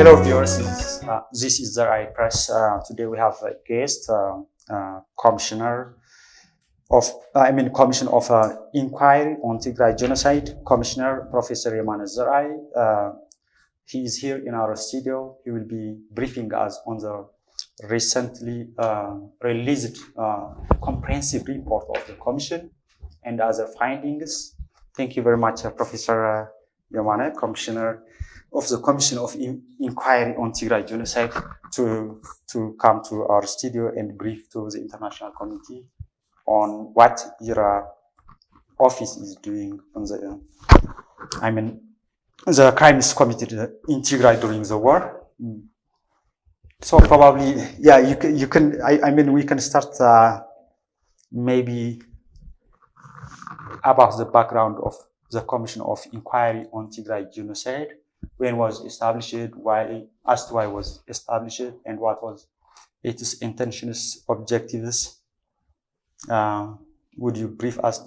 Hello viewers, this is Zeray Press. Today we have a guest, Commissioner Commission of Inquiry on Tigray Genocide, Commissioner Professor Yemane Zeray. He is here in our studio. He will be briefing us on the recently released comprehensive report of the Commission and other findings. Thank you very much, Professor Yemane, Commissioner of the Commission of Inquiry on Tigray Genocide, to come to our studio and brief to the international community on what your office is doing on the crimes committed in Tigray during the war. So probably, yeah, you can. We can start maybe about the background of the Commission of Inquiry on Tigray Genocide. When was established, why was established, and what was its intentions, objectives. Would you brief us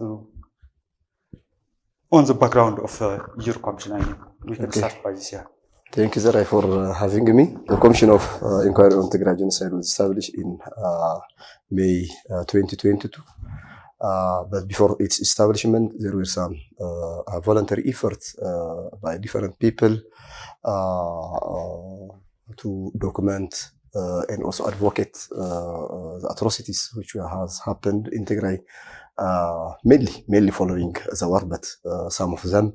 on the background of your commission? We can start by this. Yeah. Thank you, Zeray, for having me. The Commission of Inquiry on Tigray Genocide was established in May 2022. But before its establishment, there were some voluntary efforts by different people to document and also advocate the atrocities which has happened in Tigray, mainly following the war, but some of them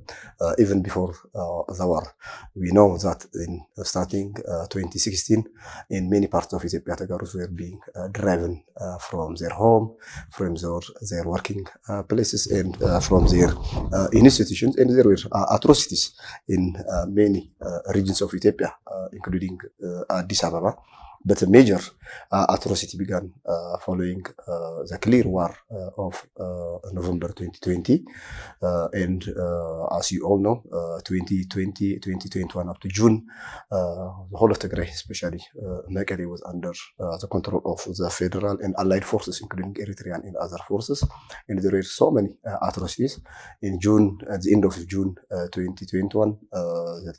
even before the war. We know that in starting 2016, in many parts of Ethiopia, Tagaros were being driven from their home, from their working places, and from their institutions, and there were atrocities in many regions of Ethiopia, including Addis Ababa. But a major atrocity began following the clear war of November 2020. And as you all know, 2020, 2021 up to June, the whole of Tigray, especially Mekelle, was under the control of the federal and allied forces, including Eritrean and other forces. And there were so many atrocities. In June, at the end of June 2021, the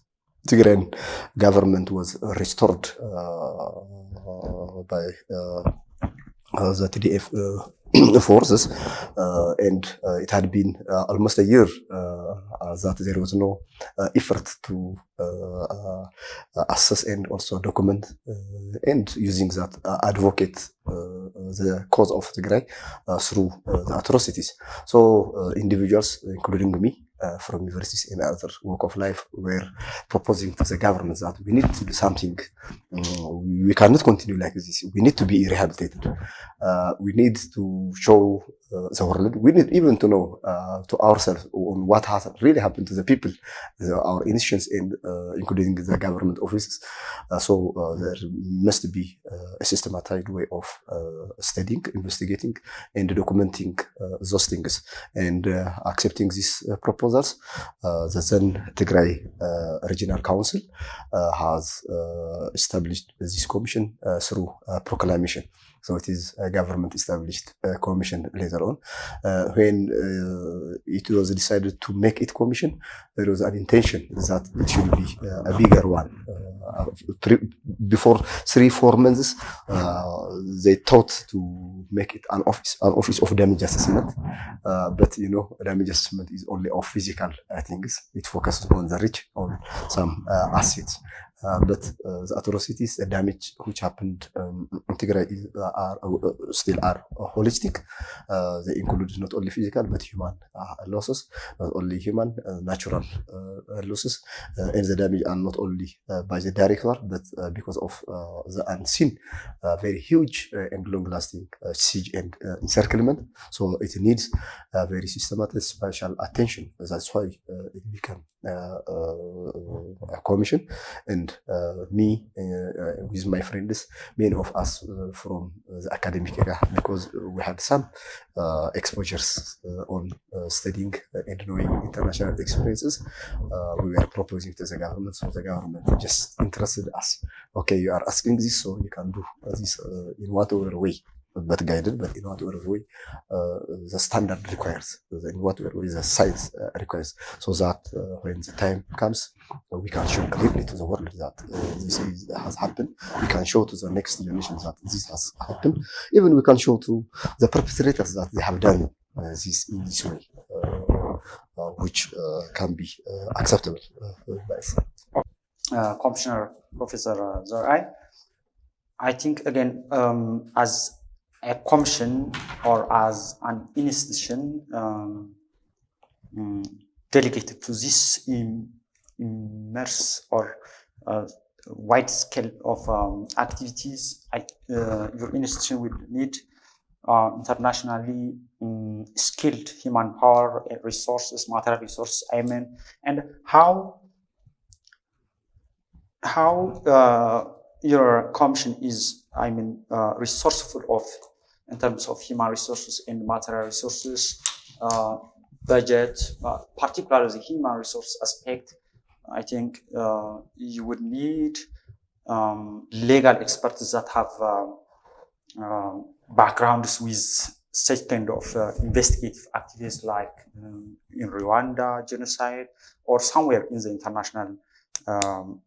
Tigrayan government was restored by the TDF forces, and it had been almost a year that there was no effort to assess and also document and using that advocate the cause of Tigray through the atrocities. So individuals, including me, from universities and other walk of life, were proposing to the government that we need to do something. We cannot continue like this. We need to be rehabilitated. We need to show the world. We need even to know to ourselves on what has really happened to the people, our institutions, and including the government offices. So there must be a systematized way of studying, investigating, and documenting those things, and accepting these proposals. The then Tigray Regional Council has established this commission through proclamation. So it is a government-established commission later on. When it was decided to make it commission, there was an intention that it should be a bigger one. Before 3-4 months, they thought to make it an office of damage assessment. But you know, damage assessment is only of physical things. It focuses on the rich, on some assets. But the atrocities, the damage which happened in Tigray still are holistic. They include not only physical but human losses, not only human, natural losses, and the damage are not only by the direct war, but because of the unseen, very huge and long-lasting siege and encirclement. So it needs very systematic special attention. That's why it became a commission, and me with my friends, many of us from the academic area, because we had some exposures on studying and knowing international experiences. We were proposing to the government, so the government just interested us. Okay, you are asking this, so you can do this in whatever way. but guided, but in whatever way the standard requires, in whatever way the science requires, so that when the time comes, we can show clearly to the world that has happened. We can show to the next generation that this has happened. Even we can show to the perpetrators that they have done this in this way, which can be acceptable by us. Commissioner Professor Zeray, I think again, as a commission or as an institution dedicated to this immense or wide scale of activities, your institution will need internationally skilled human power, resources, material resources, and how your commission is, resourceful in terms of human resources and material resources, budget, particularly the human resource aspect. I think you would need legal experts that have backgrounds with such kind of investigative activities, like in Rwanda genocide or somewhere in the international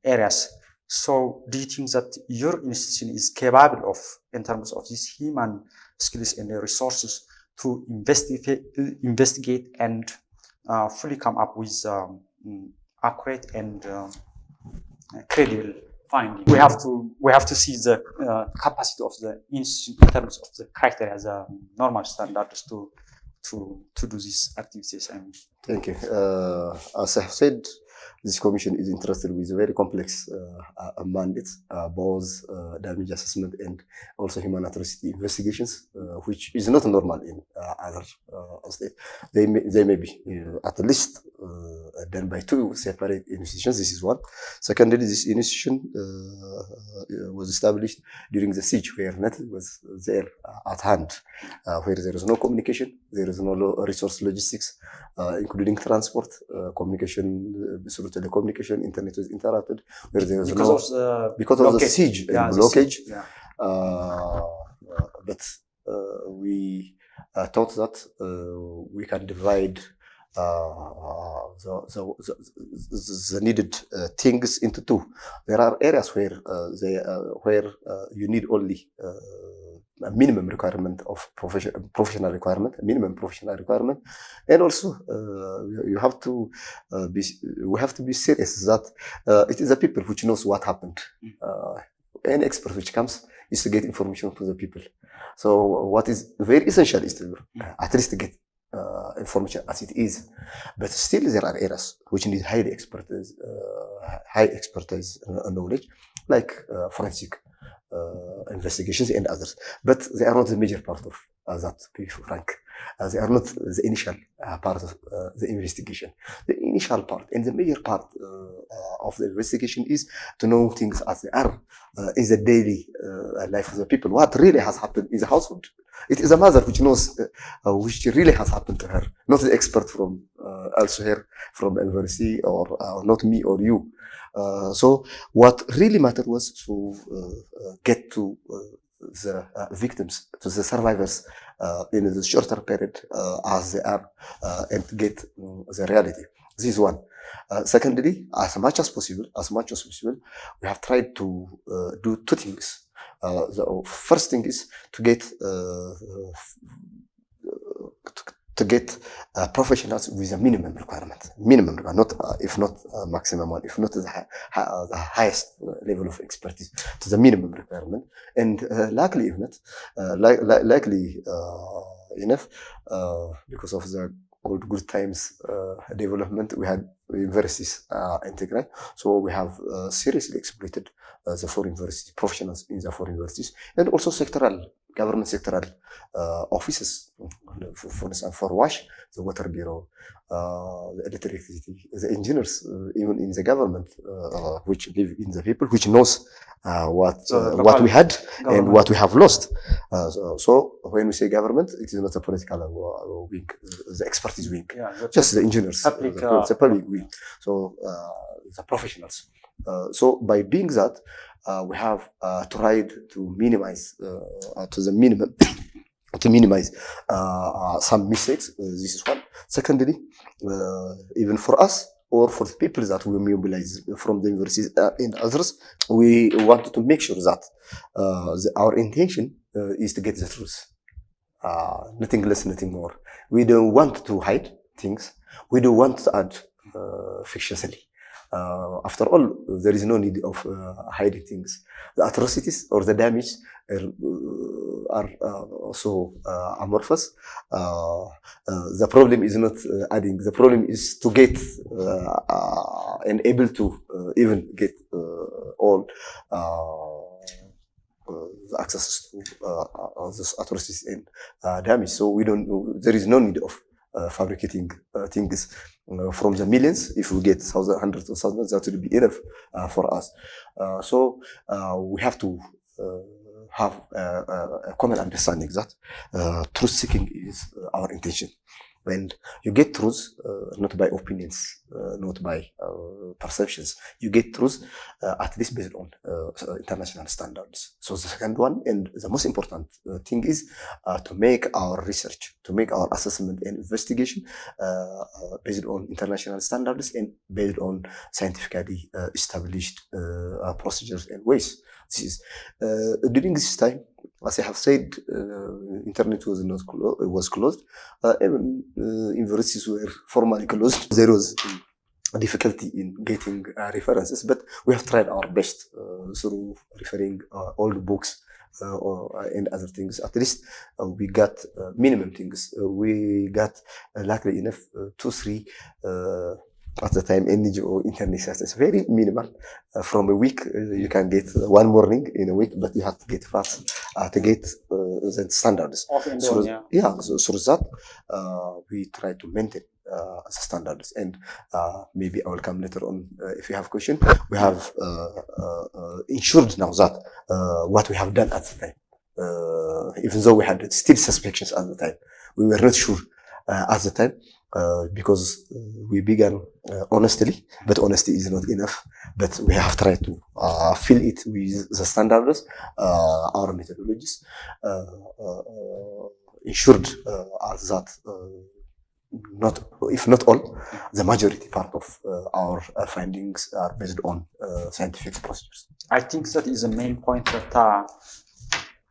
areas. So do you think that your institution is capable of, in terms of these human skills and resources, to investigate and fully come up with accurate and credible findings? We have to see the capacity of the institution in terms of the criteria as a normal standards to do these activities. Thank you. As I have said, this commission is interested with very complex mandates, both damage assessment and also human atrocity investigations, which is not normal in other states. They may be at least done by two separate institutions. This is one. Secondly, this institution was established during the siege, where nothing was there at hand, where there is no communication, there is no resource logistics, including transport, communication through telecommunication, internet was interrupted, where there was because of the siege and blockage. But we thought that we can divide the needed things into two. There are areas where you need only a minimum requirement of professional requirement, a minimum professional requirement, and also we have to be serious that it is the people which knows what happened. Any expert which comes is to get information from the people. So what is very essential is to at least get information as it is, but still there are areas which need high expertise knowledge, like forensic investigations and others, but they are not the major part of that, to be frank. They are not the initial part of the investigation. The initial part and the major part of the investigation is to know things as they are in the daily life of the people. What really has happened in the household. It is a mother which knows which really has happened to her, not the expert from elsewhere, from university, or not me or you. So what really mattered was to get to the victims, to the survivors in the shorter period as they are, and get the reality. This is one. Secondly, as much as possible, we have tried to do two things. The first thing is to get professionals with a minimum requirement, not if not maximum one, if not the highest level of expertise, to the minimum requirement. And likely enough, because of the old good times development, we had universities in Tigray, so we have seriously exploited the four universities, professionals in the four universities, and also government sectoral offices, for instance, for WASH, the Water Bureau, the electricity, the engineers, even in the government, which live in the people, which knows what we had and what we have lost. So when we say government, it is not a political wing, the expertise wing, just the engineers, the public wing. So the professionals. So by being that, we have tried to minimize to the minimum to minimize some mistakes. This is one. Secondly, even for us or for the people that we mobilize from the universities and others, we wanted to make sure that our intention is to get the truth. Nothing less, nothing more. We don't want to hide things. We don't want to add fictiously. After all, there is no need of hiding things. The atrocities or the damage are also amorphous. The problem is not adding. The problem is to get and able to even get all the access to those atrocities and damage. So we don't. There is no need of fabricating things from the millions. If we get thousands, hundreds of thousands, that will be enough for us. So we have to have a common understanding that truth seeking is our intention. And you get truth not by opinions, not by perceptions. You get truth at least based on international standards. So the second one and the most important thing is to make our research, to make our assessment and investigation based on international standards and based on scientifically established procedures and ways. This is during this time, as I have said, internet was closed. Even universities were formally closed. There was difficulty in getting references, but we have tried our best through referring old books and other things. At least we got minimum things. We got, luckily enough, 2-3 at the time NGO internet access, very minimal. From a week, you can get one morning in a week, but you have to get fast to get the standards. So that we try to maintain the standards, and maybe I will come later on if you have question. We have ensured now that what we have done at the time, even though we had still suspicions at the time, we were not sure at the time. Because we began honestly, but honesty is not enough. But we have tried to fill it with the standards, our methodologies, ensured that not, if not all, the majority part of our findings are based on scientific procedures. I think that is the main point that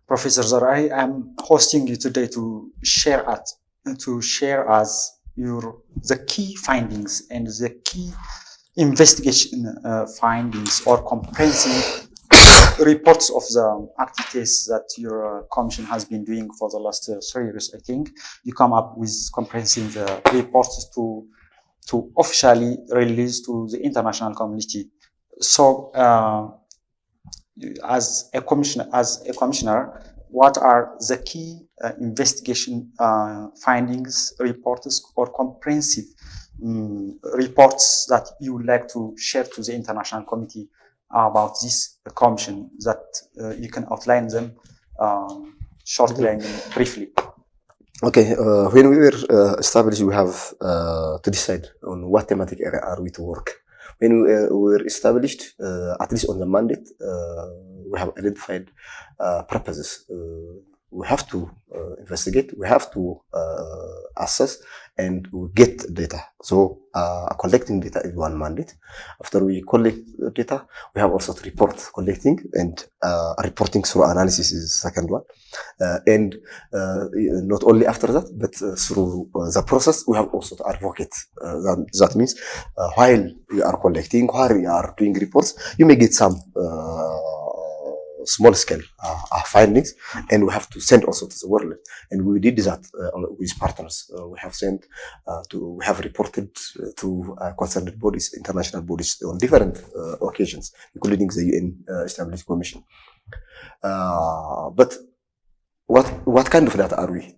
Professor Zeray, I'm hosting you today to share us the key findings and the key investigation findings or comprehensive reports of the activities that your commission has been doing for the last 3 years. I think you come up with comprehensive reports to officially release to the international community. So, as a commissioner, what are the key investigation findings, reports, or comprehensive reports that you would like to share to the international committee about this commission, that you can outline them shortly and briefly? Okay, when we were established, we have to decide on what thematic area are we to work. When we were established, at least on the mandate, we have identified purposes. We have to investigate, we have to assess, and we get data. So collecting data is one mandate. After we collect data, we have also to report collecting, and reporting through analysis is the second one. And not only after that, but through the process, we have also to advocate. That means while you are collecting, while you are doing reports, you may get some small scale findings, and we have to send also to the world. And we did that with partners. We have reported to concerned bodies, international bodies, on different occasions, including the UN established commission. But what kind of data are we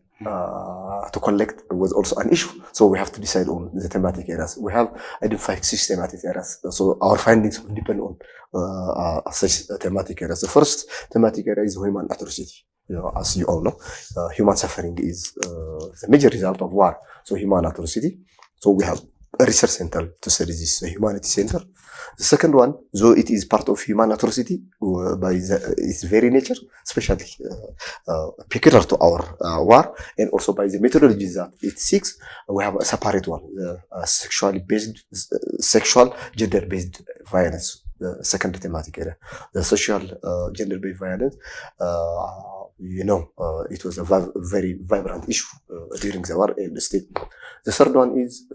to collect was also an issue. So we have to decide on the thematic areas. We have identified 6 thematic areas. So our findings will depend on such thematic areas. The first thematic area is human atrocity. As you all know, human suffering is the major result of war. So human atrocity. So we have a research center to study this humanity center. The second one, though it is part of human atrocity by its very nature, especially peculiar to our war, and also by the methodologies that it seeks, we have a separate one, sexual gender-based violence, the second thematic area. The social gender-based violence, it was a very vibrant issue during the war in the state. The third one is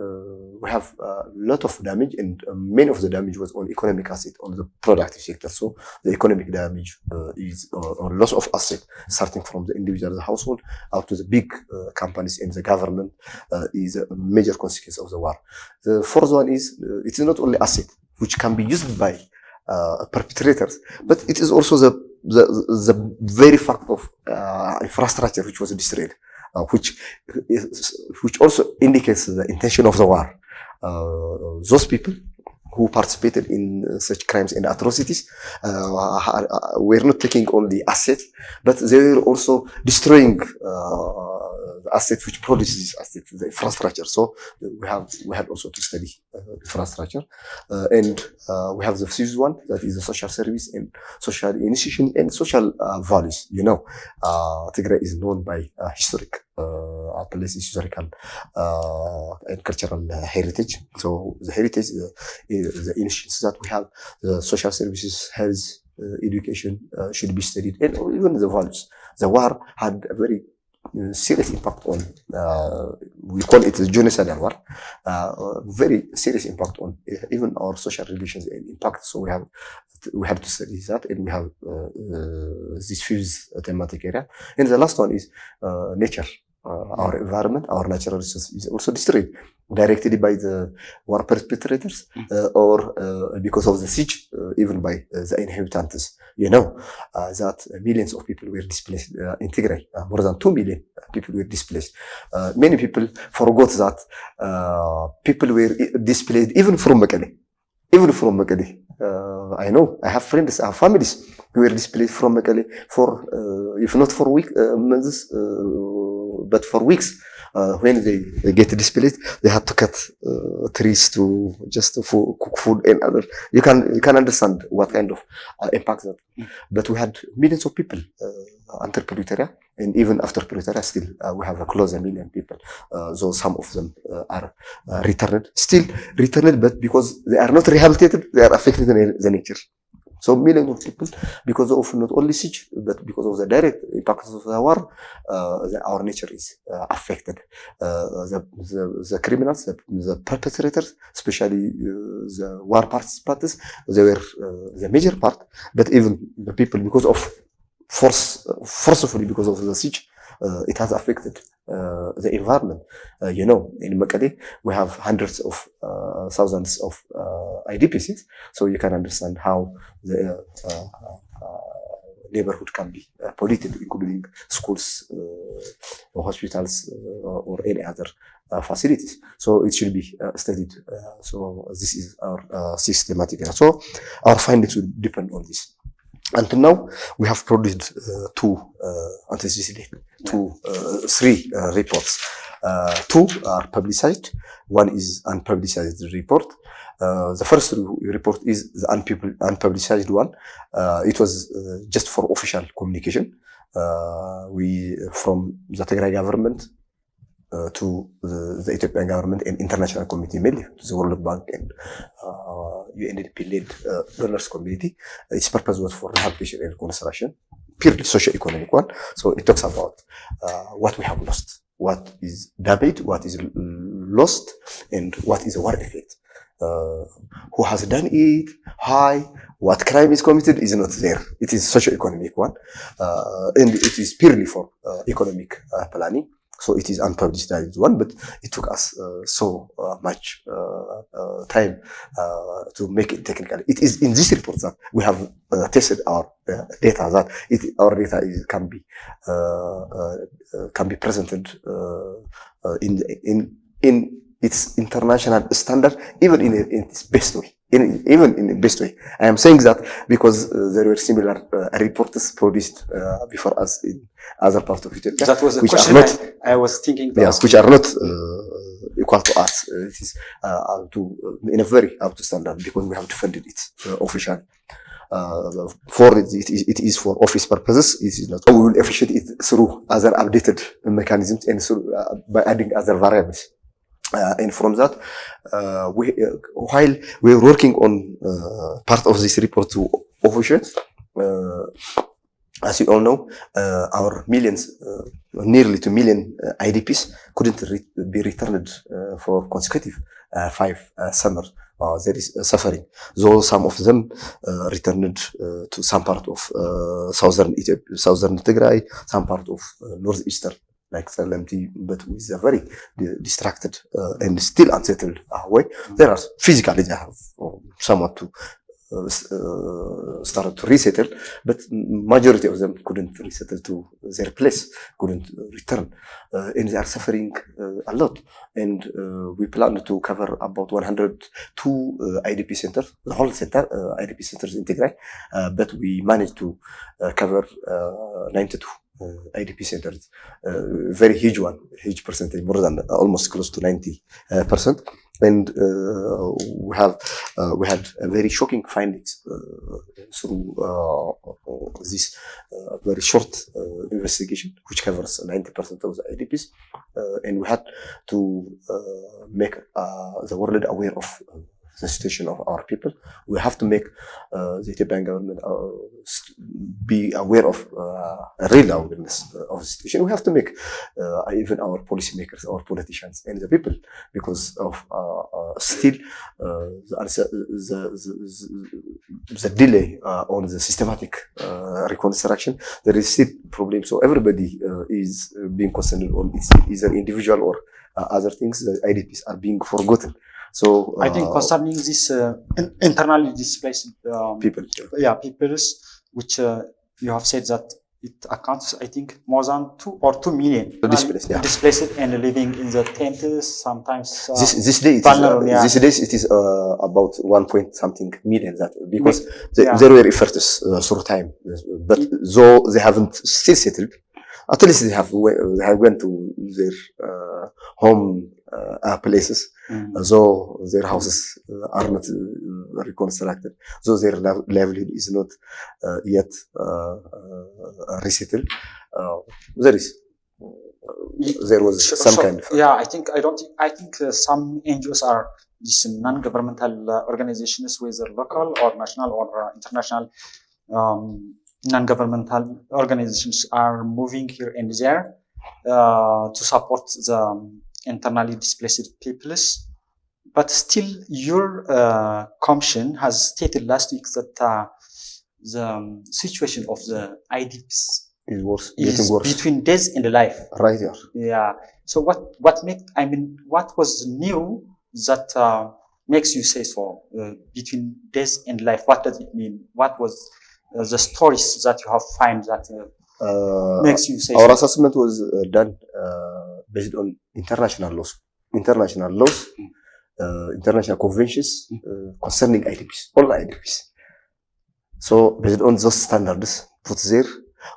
we have a lot of damage, and many of the damage was on economic asset, on the productive sector. So the economic damage is or loss of asset, starting from the individual household up to the big companies and the government, is a major consequence of the war. The fourth one is it is not only asset which can be used by perpetrators, but it is also the very fact of infrastructure which was destroyed. Which also indicates the intention of the war. Those people who participated in such crimes and atrocities were not taking only assets, but they were also destroying the asset which produces this asset, the infrastructure. So we had also to study infrastructure, and we have the fifth one, that is the social service and social institution and social values. Tigray is known by historic places, historical and cultural heritage. So the heritage, the institutions that we have, the social services, health, education should be studied, and even the values. The war had a very serious impact on, we call it a genocidal war, very serious impact on even our social relations and impact. So we have to study that, and we have this fifth thematic area. And the last one is nature. Our environment, our natural resources is also destroyed directly by the war perpetrators, or because of the siege, even by the inhabitants. That millions of people were displaced in Tigray. More than 2 million people were displaced. Many people forgot that people were displaced even from Mekelle. I know, I have friends, I have families who were displaced from Mekelle for, if not for months, but for weeks. When they get displaced, they had to cut trees to just to cook food and other. You can understand what kind of impact that. But we had millions of people under Pretoria, and even after Pretoria, still we have a close a million people. Though some of them are returned, but because they are not rehabilitated, they are affected in the nature. So millions of people, because of not only siege, but because of the direct impact of the war, our nature is affected. The criminals, the perpetrators, especially the war participants, they were the major part. But even the people, because of forcefully because of the siege, it has affected the environment. In Mekelle, we have hundreds of thousands of IDPs, so you can understand how the neighborhood can be polluted, including schools, hospitals, or any other facilities. So it should be studied. So this is our systematic. So our findings will depend on this. Until now, we have produced three reports. Two are publicized. One is unpublicized report. The first report is the unpublicized one. It was just for official communication. We, from the Tigray government to the Ethiopian government and international community, mainly to the World Bank and UNDP-led donors community. Its purpose was for rehabilitation and reconstruction, purely socio-economic one. So it talks about what we have lost, what is damaged, what is lost, and what is a war effect. Who has done it, what crime is committed is not there. It is socio-economic one, and it is purely for economic planning. So it is unpublished one, but it took us so much time to make it technical. It is in this report that we have tested our data, that our data can be presented in its international standard, even in its best way. even in the best way. I am saying that because there were similar reports produced before us in other parts of Ethiopia. That was a which question are not, I was thinking. Yes, which are not equal to us. It is in a very up to standard because we have defended it officially. For it is for office purposes. It is not. We will efficient it through other updated mechanisms and by adding other variables. And from that, while we were working on part of this report to officiate, as you all know, our millions, nearly 2 million IDPs couldn't be returned for consecutive 5 summers. There is suffering. Though some of them returned to some part of southern Ethiopia, southern Tigray, some part of northeastern, like Salamti, but with a very distracted and still unsettled way. There are physically they have somewhat to started to resettle, but majority of them couldn't resettle to their place, couldn't return, and they are suffering a lot. And we planned to cover about 102 IDP centers, the whole center, IDP centers in Tigray, but we managed to cover 92 IDP centers, very huge one, huge percentage, more than almost close to 90%. And we had a very shocking findings through this very short investigation, which covers 90% of the IDPs, and we had to make the world aware of the situation of our people. We have to make the Ethiopian government be aware of real awareness of the situation. We have to make even our policymakers, our politicians, and the people, because of still the delay on the systematic reconstruction. There is still problem. So everybody is being concerned on it's either individual or other things. The IDPs are being forgotten. So I think concerning this internally displaced people, peoples, which you have said that it accounts, I think, more than 2 million displaced and living in the tents. Sometimes these days it is about 1 point something million. That because there were efforts through time, but though they haven't still settled, at least they have went to their home places. So their houses are not reconstructed. So their livelihood is not yet resettled. There was some kind of I think some NGOs are these non-governmental organizations, whether local or national or international non-governmental organizations, are moving here and there to support the internally displaced peoples. But still, your commission has stated last week that the situation of the IDPs is worse, between death and life. Right here. Yeah. So what was new that makes you say so between death and life? What does it mean? What was the stories that you have found that makes you say our assessment was done based on international laws, international conventions concerning IDPs, all IDPs. So based on those standards put there,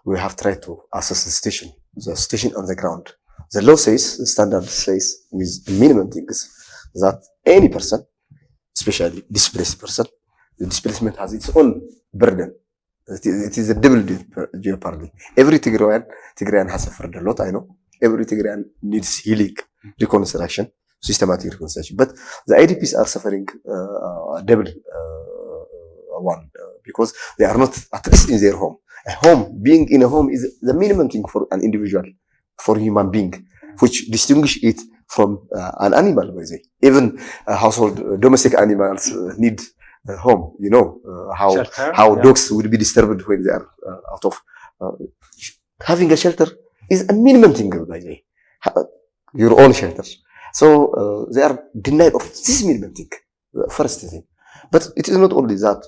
we have tried to assess the situation on the ground. The law says, the standard says, with minimum things, that any person, especially displaced person, the displacement has its own burden. It is a double jeopardy. Every Tigrayan has suffered a lot, I know. Every Tigrayan needs healing, reconstruction, systematic reconstruction. But the IDPs are suffering double one because they are not at least in their home. A home, being in a home is the minimum thing for an individual, for a human being, which distinguishes it from an animal, by the way. Even household, domestic animals need a home. You know how dogs would be disturbed when they are out of. Having a shelter is a minimum thing, by the way. Your own shelter. So they are denied of this minimum thing, the first thing. But it is not only that.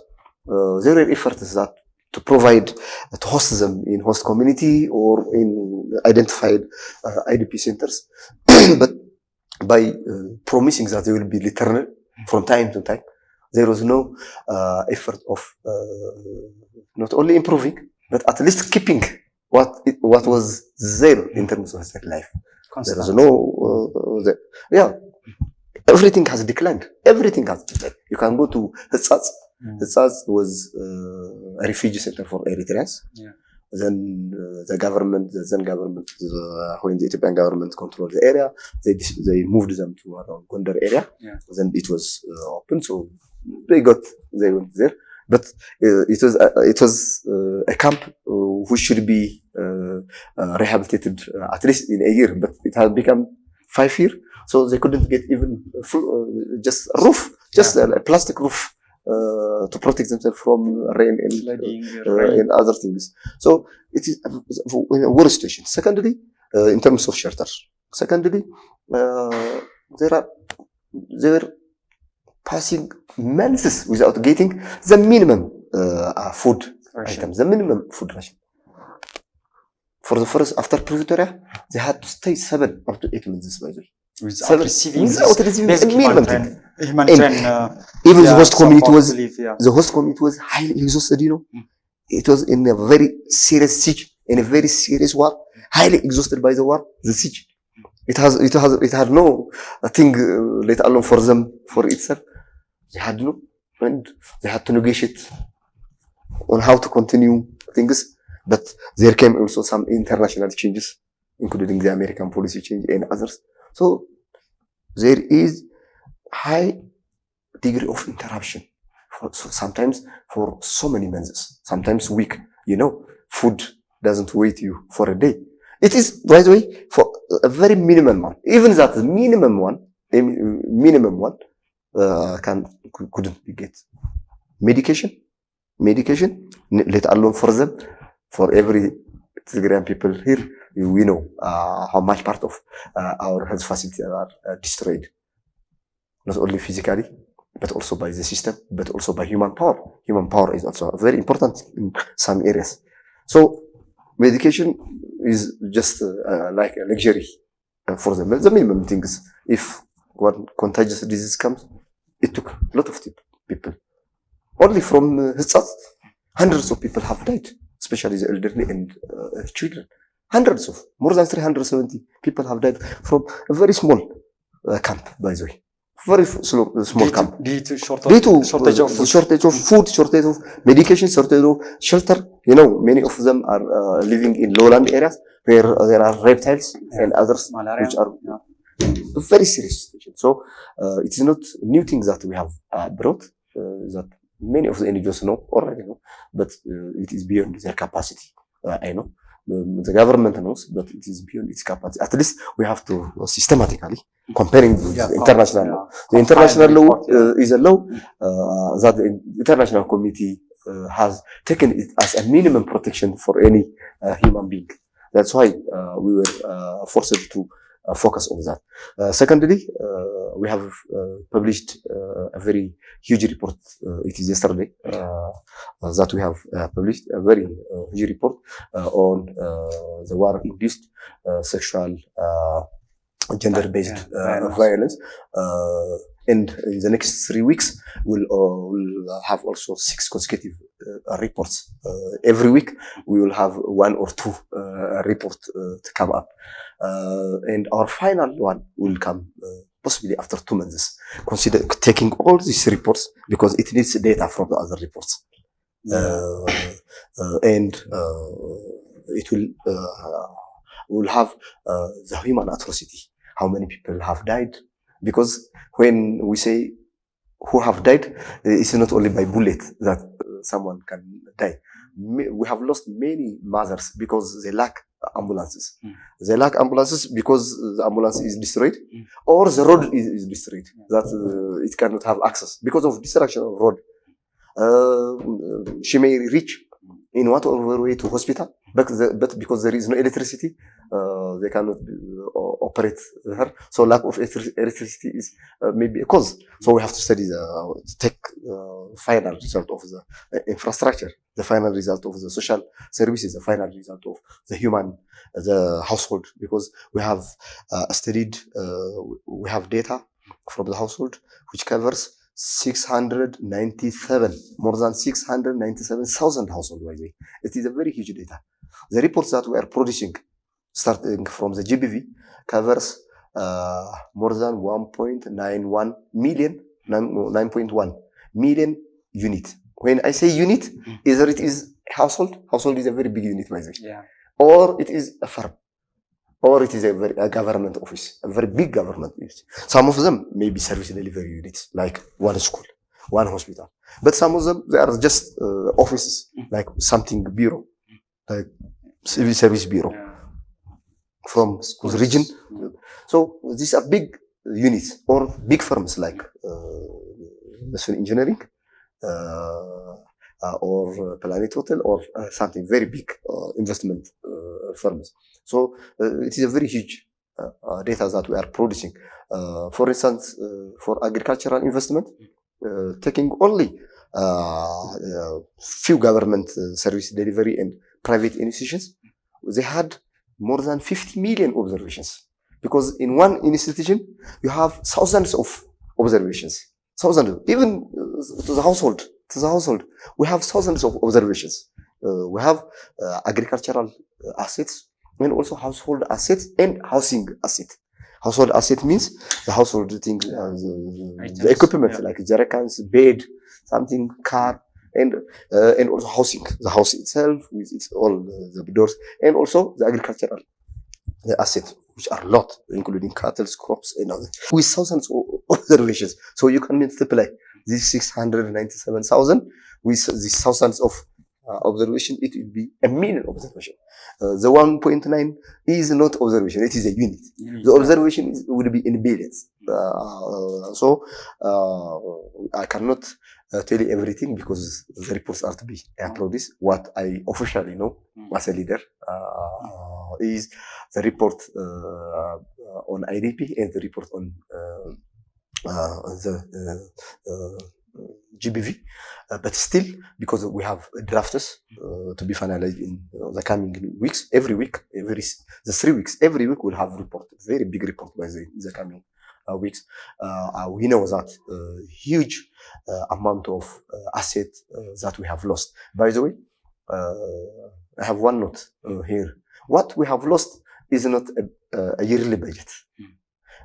There are efforts that to provide, to host them in host community or in identified IDP centers, but by promising that they will be returned from time to time, There was no effort of not only improving, but at least keeping what was there in terms of their life. There was no, everything has declined. Everything has declined. You can go to Hitsats. Hitsats was a refugee center for Eritreans. Then the government, when the Ethiopian government controlled the area, they moved them to around Gondar area. Then it was open, so they went there. But it was a camp which should be rehabilitated at least in a year, but it had become 5 years, so they couldn't get even just a roof, just a plastic roof to protect themselves from rain and other things. So it is in a worse situation. Secondly, in terms of shelter. Secondly, they were passing months without getting the minimum food items, the minimum food ration. For the first, after Pretoria, they had to stay 7 up to 8 months by the way. Without receiving minimum thing. Even the host community was highly exhausted, you know. It was in a very serious siege, in a very serious war, highly exhausted by the war, the siege. It had no thing, let alone for them, for itself. They had no, and they had to negotiate on how to continue things. But there came also some international changes, including the American policy change and others. So there is high degree of interruption. Sometimes for so many months, sometimes week. You know, food doesn't wait you for a day. It is, by the way, for a very minimum one. Even that minimum one, couldn't be get medication, let alone for them. For every Tigrayan people here, we know how much part of our health facilities are destroyed. Not only physically, but also by the system, but also by human power. Human power is also very important in some areas. So medication is just like a luxury for them. The minimum things. If one contagious disease comes, it took a lot of people. Only from Hitsat, hundreds of people have died, especially the elderly and children. Hundreds of, more than 370 people have died from a very small camp, by the way. Very small camp. Due to shortage of food, shortage of medication, shortage of shelter. You know, many of them are living in lowland areas where there are reptiles and others, which are very serious situation. So it is not new things that we have brought, that many of the NGOs know, already know, but it is beyond their capacity. I know. The government knows, but it is beyond its capacity. At least we have to systematically comparing with the international law. The international law is a law that the international committee has taken it as a minimum protection for any human being. That's why we were forced to focus on that. Secondly, we have published a very huge report. It is yesterday that we have published a very huge report on the war-induced sexual gender-based violence. And in the next 3 weeks, we'll have also 6 consecutive reports. Every week, we will have 1 or 2 reports to come up. And our final one will come possibly after 2 months. Consider taking all these reports because it needs data from the other reports. And it will have the human atrocity. How many people have died? Because when we say who have died, it's not only by bullet that someone can die. We have lost many mothers because they lack ambulances. They lack ambulances because the ambulance is destroyed, or the road is destroyed, that it cannot have access because of destruction of road. She may reach in whatever way to hospital, but because there is no electricity, they cannot operate her. So lack of electricity is maybe a cause. So we have to study take final result of the infrastructure, the final result of the social services, the final result of the household, because we have studied, we have data from the household which covers more than 697,000 households. By the way, it is a very huge data. The reports that we are producing, starting from the GBV, covers more than 1.91 million, 9.1 million unit. When I say unit, either it is household is a very big unit, by the way, or it is a farm, or it is a government office, a very big government office. Some of them may be service delivery units, like one school, one hospital. But some of them, they are just offices, like something bureau, like civil service bureau from the region. So these are big units or big firms like engineering or Planet Hotel or something very big investment firms. So it is a very huge data that we are producing. For instance, for agricultural investment, taking only few government service delivery and private institutions, they had more than 50 million observations. Because in one institution, you have thousands of observations. Thousands, even to the household. We have thousands of observations. We have agricultural assets and also household assets and housing asset. Household asset means the household things, the equipment like jerrycans, bed, something, car, and also housing. The house itself with its all the doors, and also the agricultural assets, which are a lot, including cattle, crops, and others, with thousands of observations. So you can multiply these 697,000 with these thousands of observation, it will be a million observation. The 1.9 is not observation, it is a unit. The observation will be in billions. So I cannot tell you everything because the reports are to be produced. What I officially know as a leader is the report on IDP and the report on the GBV, but still, because we have drafts to be finalized in the coming weeks, every week, the 3 weeks, every week we'll have report, very big report by the coming weeks. We know that huge amount of asset that we have lost. By the way, I have one note here. What we have lost is not a yearly budget.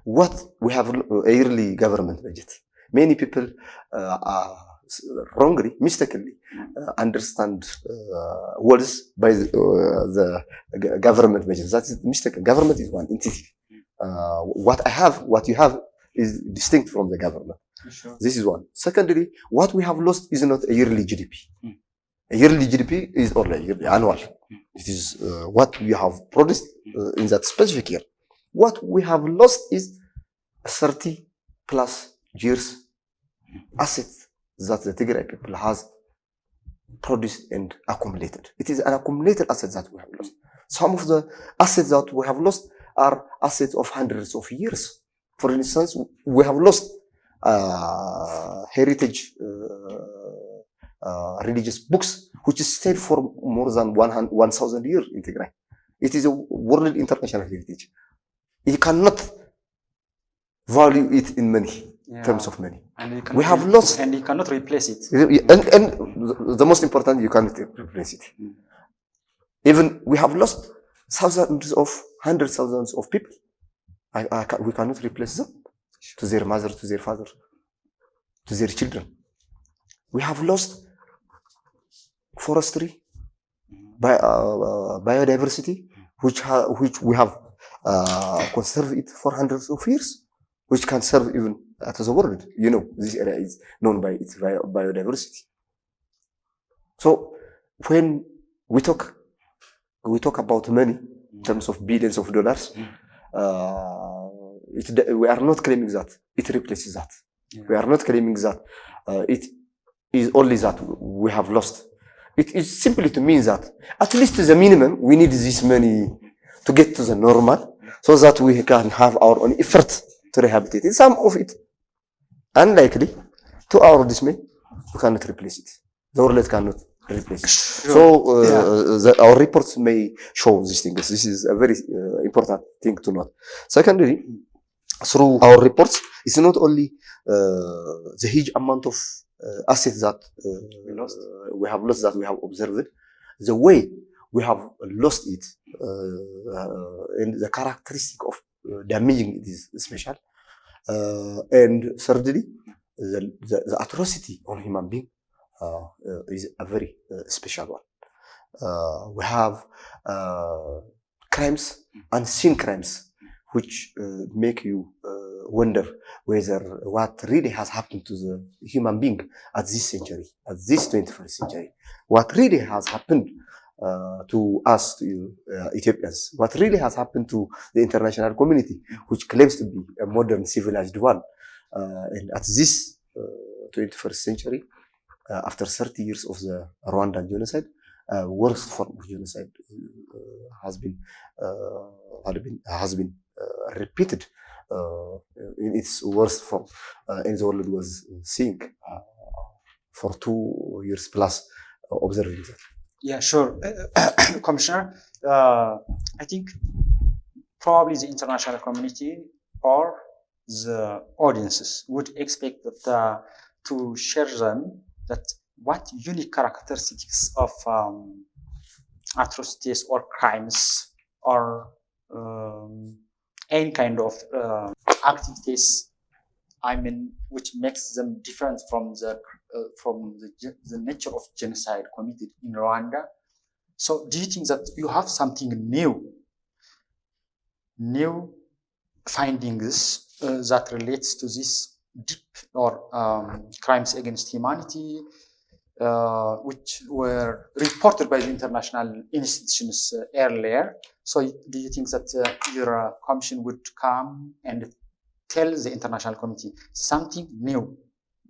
What we have a yearly government budget. Many people wrongly, mistakenly understand words by the government budget. That is mistaken. Government is one entity. What you have is distinct from the government. Sure. This is one. Secondly, what we have lost is not a yearly GDP. A yearly GDP is only annual. It is what we have produced in that specific year. What we have lost is 30 plus years assets that the Tigray people has produced and accumulated. It is an accumulated asset that we have lost. Some of the assets that we have lost are assets of hundreds of years. For instance, we have lost heritage religious books, which stayed for more than 1,000 years in Tigray. It is a world international heritage. You cannot value it in money, terms of money. We have lost. And you cannot replace it. And the most important, you cannot replace it. Even we have lost hundreds of thousands of people. We cannot replace them to their mother, to their father, to their children. We have lost forestry, biodiversity, which we have conserved it for hundreds of years, which can serve even to the world. You know, this area is known by its biodiversity. So when we talk about money in terms of billions of dollars, we are not claiming that it replaces that. We are not claiming that it is only that we have lost. It is simply to mean that at least to the minimum, we need this money to get to the normal so that we can have our own effort to rehabilitate it. Some of it, unlikely, to our dismay, we cannot replace it. The world cannot replace it. Sure. So our reports may show these things. This is a very important thing to note. Secondly, through our reports, it's not only the huge amount of assets that we have lost, that we have observed, the way we have lost it, and the characteristic of damaging it is special. And thirdly, the atrocity on human being is a very special one. We have crimes, unseen crimes, which make you wonder whether what really has happened to the human being at this century, at this 21st century, what really has happened to us, to Ethiopians, what really has happened to the international community, which claims to be a modern civilized one. And at this 21st century, after 30 years of the Rwandan genocide, worst form of genocide has been repeated in its worst form, and the world was seeing for 2 years plus observing that. Yeah, sure. Commissioner, I think probably the international community or the audiences would expect that to share them that what unique characteristics of atrocities or crimes or any kind of activities, I mean, which makes them different from the nature of genocide committed in Rwanda. So do you think that you have something new findings that relates to this deep or crimes against humanity, which were reported by the international institutions earlier? So do you think that your commission would come and tell the international community something new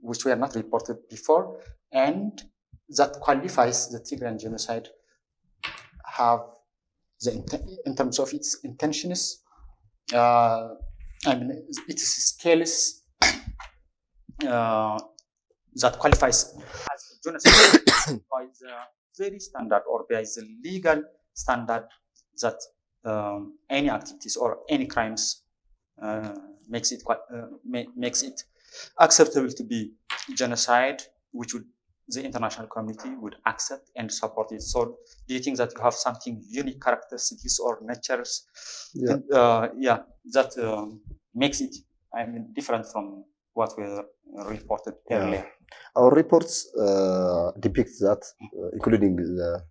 which were not reported before, and that qualifies the Tigrayan genocide have in terms of its intentions, I mean, its scales, that qualifies as genocide by the very standard or by the legal standard that any activities or any crimes makes it acceptable to be genocide, which would the international community would accept and support it. So do you think that you have something unique characteristics or natures that makes it, I mean, different from what were reported earlier? Our reports depict that, including the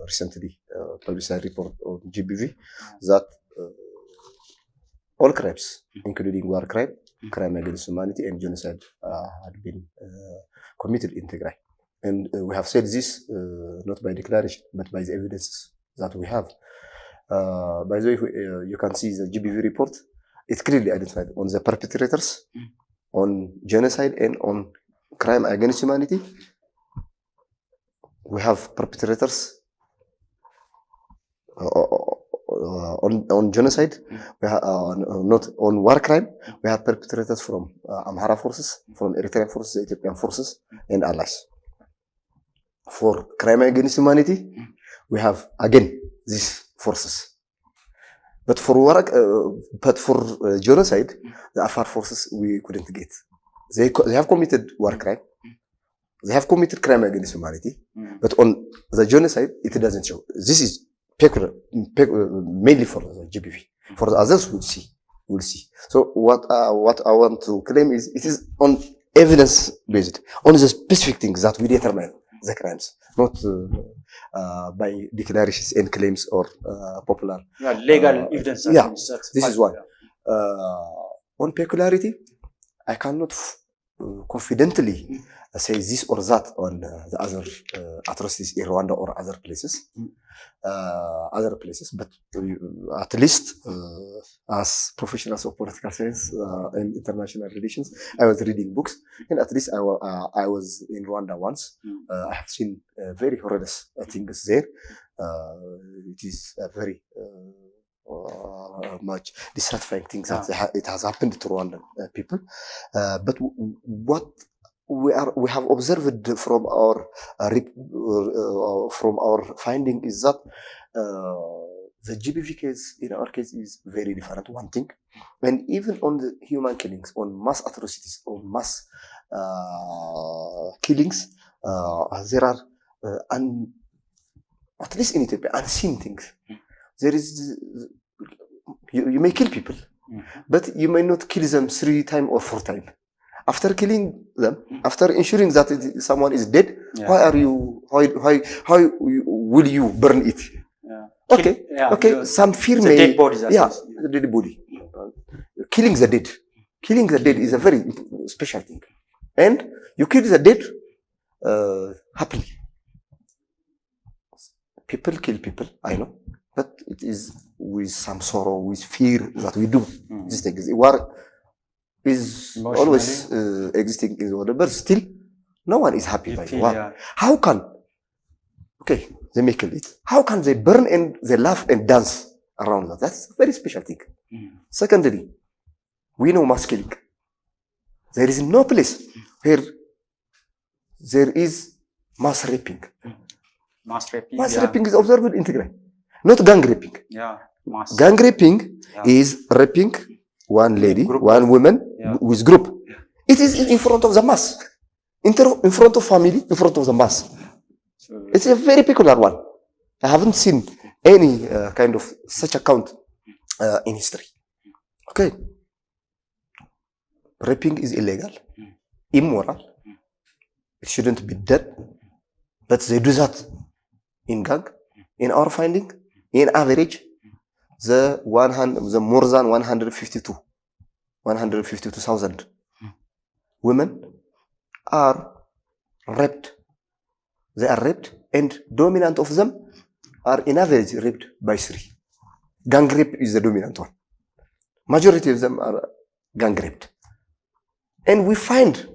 recently published report on GBV, that all crimes, including war crime, crime against humanity, and genocide, had been committed in Tigray. And we have said this not by declaration, but by the evidences that we have. By the way, you can see the GBV report. It's clearly identified on the perpetrators, on genocide, and on crime against humanity. We have perpetrators on genocide, we have, not on war crime. We have perpetrators from Amhara forces, from Eritrean forces, Ethiopian forces, and allies. For crime against humanity, we have again these forces. But for genocide, the Afar forces we couldn't get. They have committed war crime. They have committed crime against humanity, but on the genocide, it doesn't show. This is mainly for the GBV. For the others, we'll see. So what I want to claim is it is on evidence based, on the specific things that we determine the crimes, not by declarations and claims or popular. Legal evidence. This is one. On peculiarity, I cannot confidently say this or that on the other atrocities in Rwanda or other places, but at least as professionals of political science and international relations, I was reading books, and at least I was in Rwanda once. I have seen very horrendous things there. It is a very much dissatisfying things that it has happened to Rwandan people. But what we have observed from our finding is that the GBV case in our case is very different, one thing. And even on the human killings, on mass atrocities, on mass killings, there are, at least in Ethiopia, unseen things. There is, you may kill people, but you may not kill them 3 times or 4 times. After killing them, after ensuring that someone is dead, why will you burn it? Okay, okay. Some fear may, dead bodies, the dead body. Killing the dead. Killing the dead is a very special thing. And you kill the dead happily. People kill people, I know. But it is with some sorrow, with fear that we do these things. War is always existing in the world, but still, no one is happy by war. How can, okay, they may kill it. How can they burn and they laugh and dance around that? That's a very special thing. Secondly, we know mass killing. There is no place where there is mass raping. Mass raping is observed in Tigray. Not gang raping. Gang raping is raping one lady, one woman with group. It is in front of the mass. In front of family, in front of the mass. It's a very peculiar one. I haven't seen any kind of such account in history. Okay. Raping is illegal, immoral. It shouldn't be done. But they do that in gang. In our finding, in average, the more than 152,000 women are raped. They are raped, and dominant of them are in average raped by 3. Gang rape is the dominant one. Majority of them are gang raped. And we find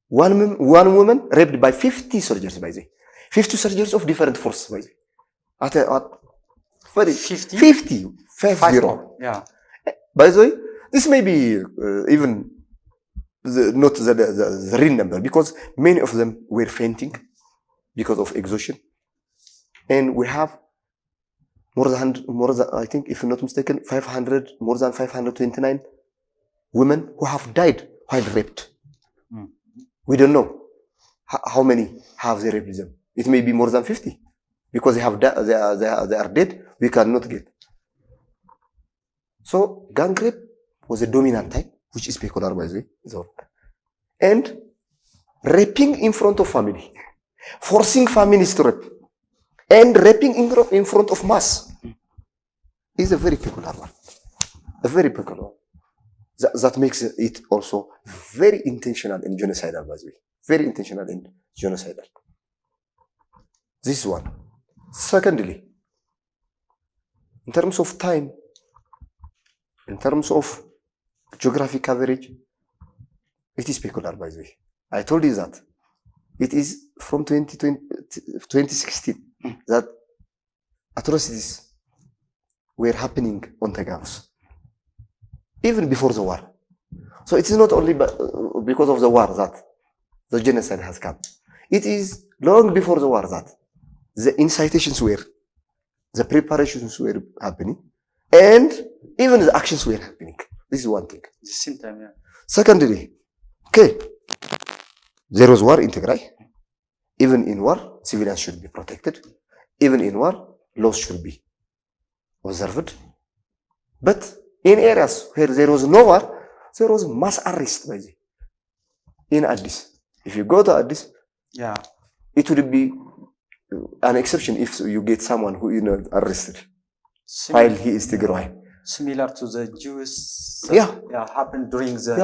one woman raped by 50 soldiers, by the way. 50 soldiers of different forces, by the way. At 50? 50. 50. Yeah. By the way, this may be even not the real number, because many of them were fainting because of exhaustion. And we have more than, I think, if I'm not mistaken, more than 529 women who have died while raped. We don't know how many have they raped them. It may be more than 50. Because they are dead, we cannot get. So gang rape was a dominant type, which is peculiar, by the way. And raping in front of family, forcing families to rape, and raping in front of mass is a very peculiar one. A very peculiar one. That makes it also very intentional and genocidal, by the way. Very intentional and genocidal. This one. Secondly, in terms of time, in terms of geographic coverage, it is peculiar, by the way. I told you that. It is from 2016 that atrocities were happening on Tigray, even before the war. So it is not only because of the war that the genocide has come. It is long before the war that the incitations were, the preparations were happening, and even the actions were happening. This is one thing. At the same time, yeah. Secondly, okay, there was war in Tigray. Even in war, civilians should be protected. Even in war, laws should be observed. But in areas where there was no war, there was mass arrest, by the in Addis. If you go to Addis, yeah, it would be an exception if you get someone who is not arrested while he is Tigray. Similar to the Jewish happened during the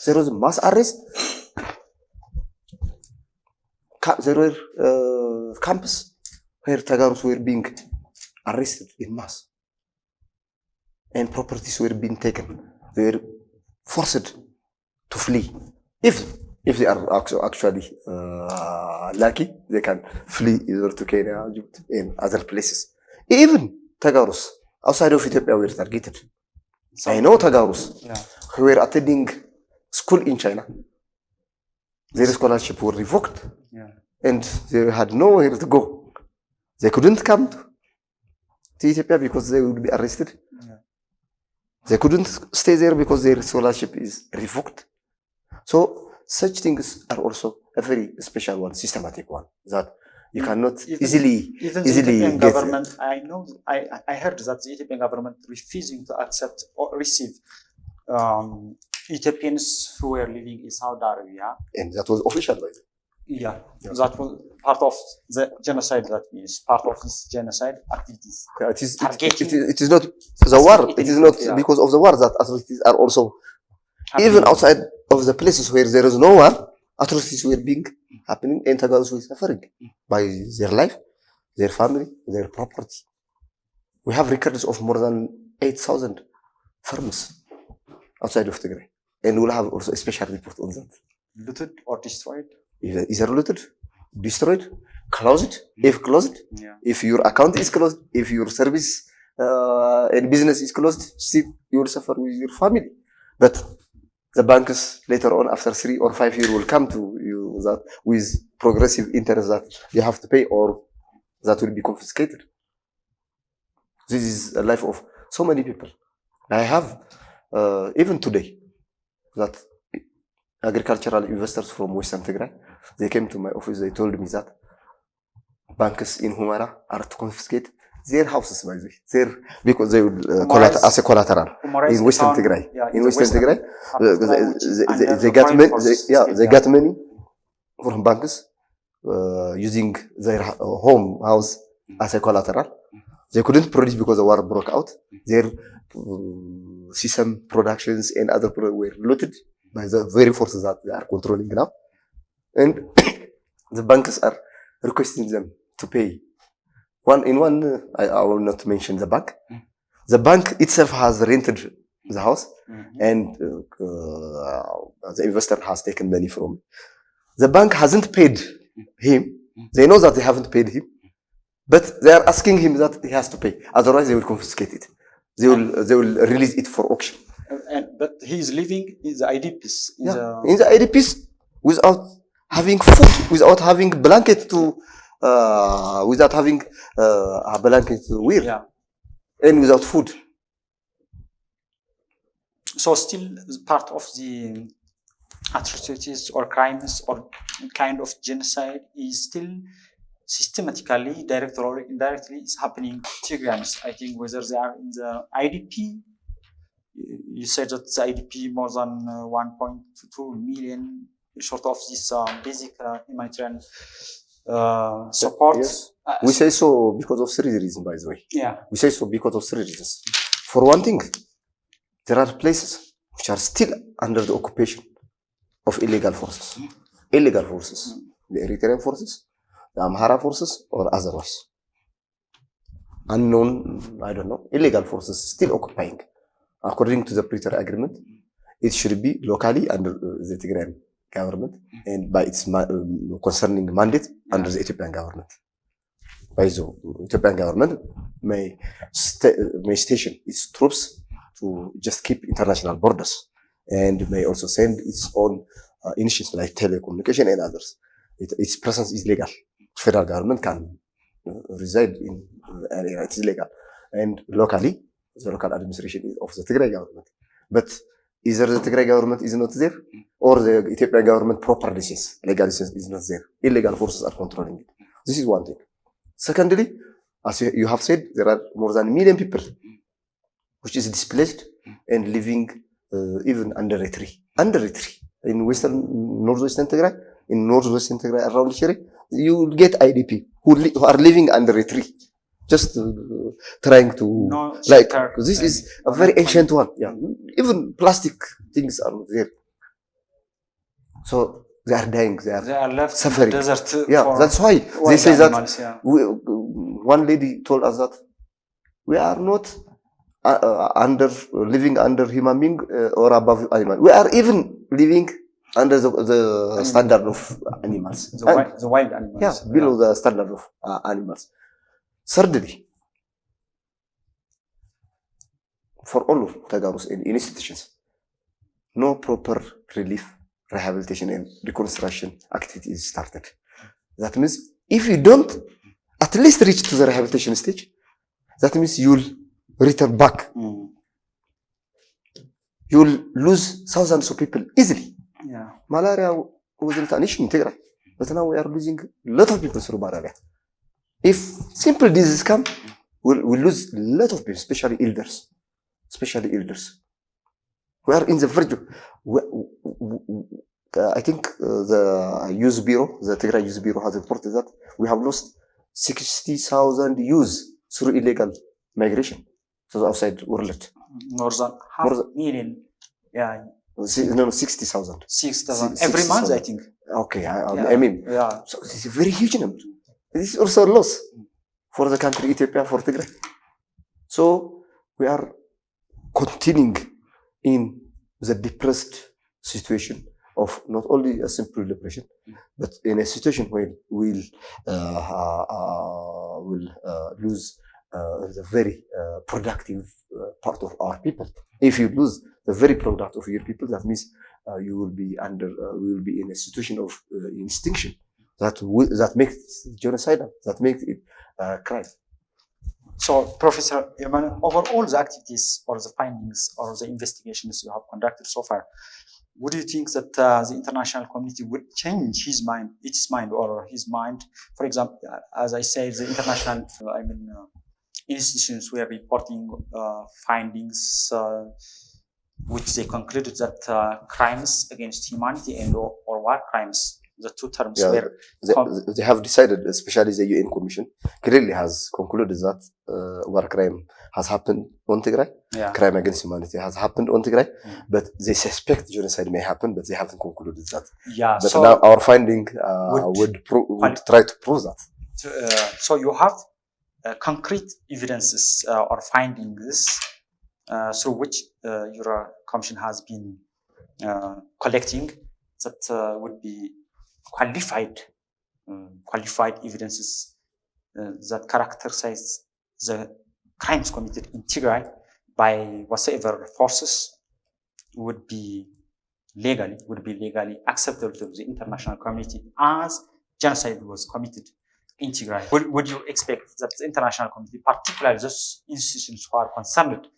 there was mass arrest. There were camps where Tagaros were being arrested in mass, and properties were being taken. They were forced to flee. If they are actually lucky, they can flee either to Kenya, Egypt, and other places. Even Tagaros outside of Ethiopia were targeted. I know Tagaros who were attending school in China. Their scholarship were revoked, and they had nowhere to go. They couldn't come to Ethiopia because they would be arrested. Yeah. They couldn't stay there because their scholarship is revoked. So such things are also a very special one, systematic one, that you cannot easily the Ethiopian government. I heard that the Ethiopian government refusing to accept or receive Ethiopians who were living in Saudi Arabia. And that was official, by the way. Yeah, that was part of the genocide. That means part of this genocide activities. Yeah, it is not the war. It is not because of the war that atrocities are also even outside of the places where there is no war. Atrocities were being happening, and Tagalos were suffering by their life, their family, their property. We have records of more than 8,000 farms outside of Tigray, and we'll have also a special report on that. Looted or destroyed? Either looted, destroyed, closed. If closed, if your account is closed, if your service and business is closed, still you will suffer with your family. But the banks later on, after 3 or 5 years, will come to you that with progressive interest that you have to pay or that will be confiscated. This is a life of so many people. I have, even today, that agricultural investors from Western Tigray, they came to my office, they told me that banks in Humara are to confiscate their houses, by the way, because they would as a collateral in Western Tigray. In Western Tigray, they got money from banks using their house as a collateral. They couldn't produce because the war broke out. Their sesame productions and other products were looted by the very forces that they are controlling now. And the banks are requesting them to pay. I will not mention the bank. The bank itself has rented the house, and the investor has taken money from it. The bank hasn't paid him. They know that they haven't paid him, but they are asking him that he has to pay. Otherwise, they will confiscate it. They will release it for auction. But he is living in the IDPs. In the IDPs without having food, without having blanket to. Without having a blanket to wear, and without food. So still part of the atrocities or crimes or kind of genocide is still systematically, directly or indirectly, is happening to Tigrayans. I think whether they are in the IDP, you said that the IDP more than 1.2 million, short of this basic humanitarian support. Yes. We say so because of 3 reasons, by the way. We say so because of 3 reasons. For one thing, there are places which are still under the occupation of illegal forces. Illegal forces. The Eritrean forces, the Amhara forces, or otherwise. Unknown, I don't know, illegal forces still occupying. According to the Pretoria Agreement, it should be locally under the Tigrayan government and by its concerning mandate under the Ethiopian government. By the Ethiopian government may station its troops to just keep international borders and may also send its own initiatives like telecommunication and others. Its presence is legal. Federal government can reside in the area. It is legal. And locally, the local administration is of the Tigray government. But either the Tigray government is not there, or the Ethiopian government properly says legal is not there. Illegal forces are controlling it. This is one thing. Secondly, as you have said, there are more than 1 million people which is displaced and living even under a tree. Under a tree. In northwestern Tigray, in northwestern Tigray around Shire, you will get IDP who are living under a tree. Just trying to this is a very ancient one. Even plastic things are not there. So they are dying. They are left suffering. In the desert. That's why they say animals, that. One lady told us that we are not living under human being or above animal. We are even living under the standard of animals. The wild animals. Below the standard of animals. Thirdly, for all of Tagaros in institutions, no proper relief, rehabilitation, and reconstruction activity is started. That means if you don't at least reach to the rehabilitation stage, that means you'll return back. You'll lose thousands of people easily. Yeah. Malaria wasn't an issue in Tigray, but now we are losing a lot of people through malaria. If simple diseases come, we'll lose a lot of people, especially elders. We are in the verge of, I think the youth bureau, the Tigray youth bureau has reported that we have lost 60,000 youths through illegal migration to the outside world. More than half a million. Yeah. No, 60,000. 6,000 every month, I think. Okay, I mean, so this is a very huge number. This is also a loss for the country Ethiopia, for Tigray. So we are continuing in the depressed situation of not only a simple depression, but in a situation where we'll lose the very productive part of our people. If you lose the very product of your people, that means you will be we will be in a situation of extinction that makes it genocidal, that makes it crime. So, Professor Yemane, over all the activities or the findings or the investigations you have conducted so far, would you think that the international community would change its mind or his mind? For example, as I say, the international, institutions were reporting findings which they concluded that crimes against humanity and or war crimes, the two terms were... They have decided, especially the UN Commission, clearly has concluded that war crime has happened on Tigray. Yeah. Crime against humanity has happened on Tigray, but they suspect genocide may happen, but they haven't concluded that. Yeah. But so now our finding would try to prove that. So you have concrete evidences or findings through which your commission has been collecting that would be qualified evidences that characterize the crimes committed in Tigray by whatsoever forces would be legally acceptable to the international community as genocide was committed in Tigray. Would you expect that the international community, particularly those institutions who are concerned,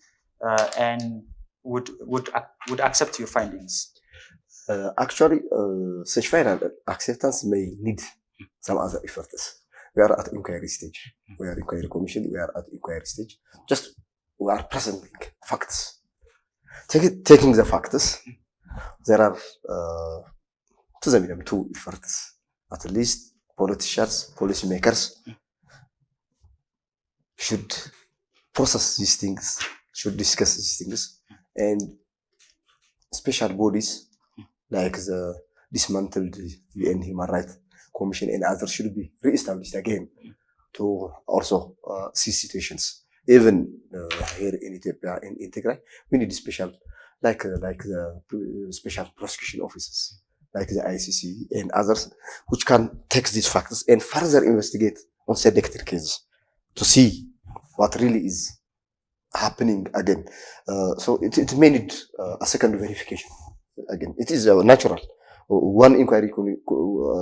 and would accept your findings? Actually, such final acceptance may need some other efforts. We are at inquiry stage. We are inquiry commission. We are at inquiry stage. Just we are presenting facts. Taking the facts, there are to the minimum two efforts. At least politicians, policymakers should process these things, should discuss these things, and special bodies like the dismantled UN Human Rights Commission and others should be re-established again to also see situations. Even here in Ethiopia, in Tigray, we need special, like the special prosecution officers, like the ICC and others, which can take these facts and further investigate on selected cases to see what really is happening again. So it may need a second verification. Again, it is natural. One inquiry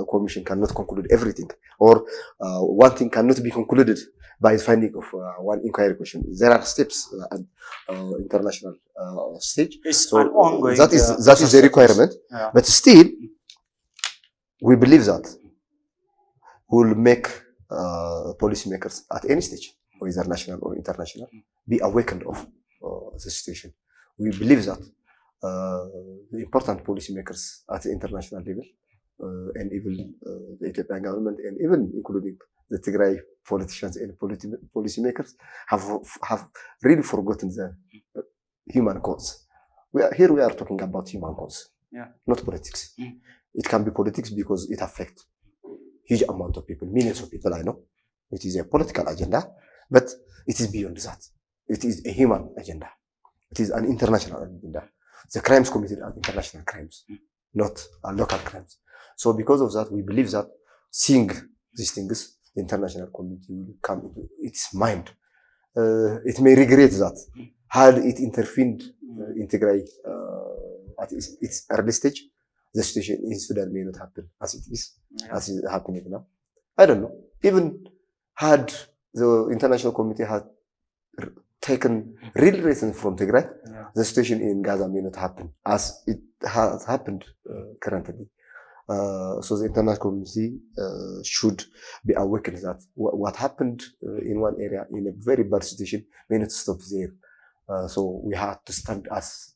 commission cannot conclude everything, or one thing cannot be concluded by the finding of one inquiry commission. There are steps at international stage. It's so an ongoing. That is the requirement. Yeah. But still, we believe that will make policymakers at any stage, whether national or international, be awakened of the situation. We believe that the important policymakers at the international level, and even the Ethiopian government, and even including the Tigray politicians and policymakers, have really forgotten the human cause. Here we are talking about human cause, not politics. It can be politics because it affects huge amount of people, millions of people. I know it is a political agenda, but it is beyond that. It is a human agenda. It is an international agenda. The crimes committed are international crimes, not local crimes. So because of that, we believe that seeing these things, the international community will come into its mind. It may regret that had it intervened in Tigray at its early stage, the situation in Sudan may not happen as it is, as is happening now. I don't know. Even had the international community had taken real lessons from Tigray, the situation in Gaza may not happen as it has happened currently. So the international community should be awakened that what happened in one area in a very bad situation may not stop there. So we have to stand as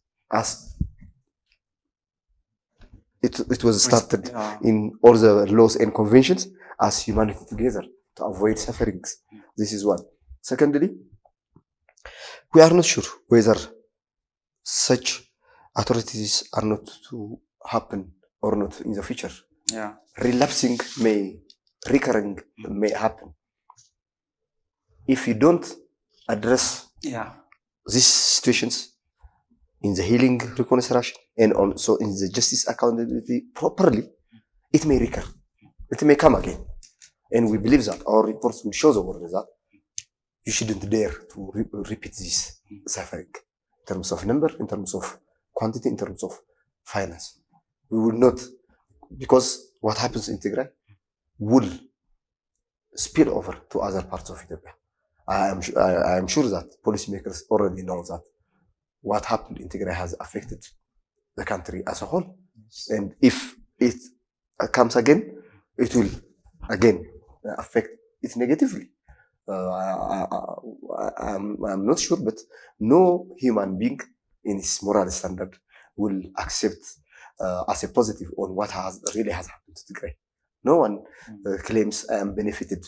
it was started in all the laws and conventions as humanity together to avoid sufferings. This is one. Secondly, we are not sure whether such atrocities are not to happen or not in the future. Relapsing recurring may happen. If you don't address these situations in the healing reconstruction and also in the justice accountability properly, it may recur. It may come again. And we believe that our reports will show the world that you shouldn't dare to repeat this suffering in terms of number, in terms of quantity, in terms of finance. We will not, because what happens in Tigray will spill over to other parts of Ethiopia. I am sure that policymakers already know that what happened in Tigray has affected the country as a whole. And if it comes again, it will again affect it negatively. I'm not sure, but no human being in his moral standard will accept as a positive on what really has happened to Tigray. No one claims I am benefited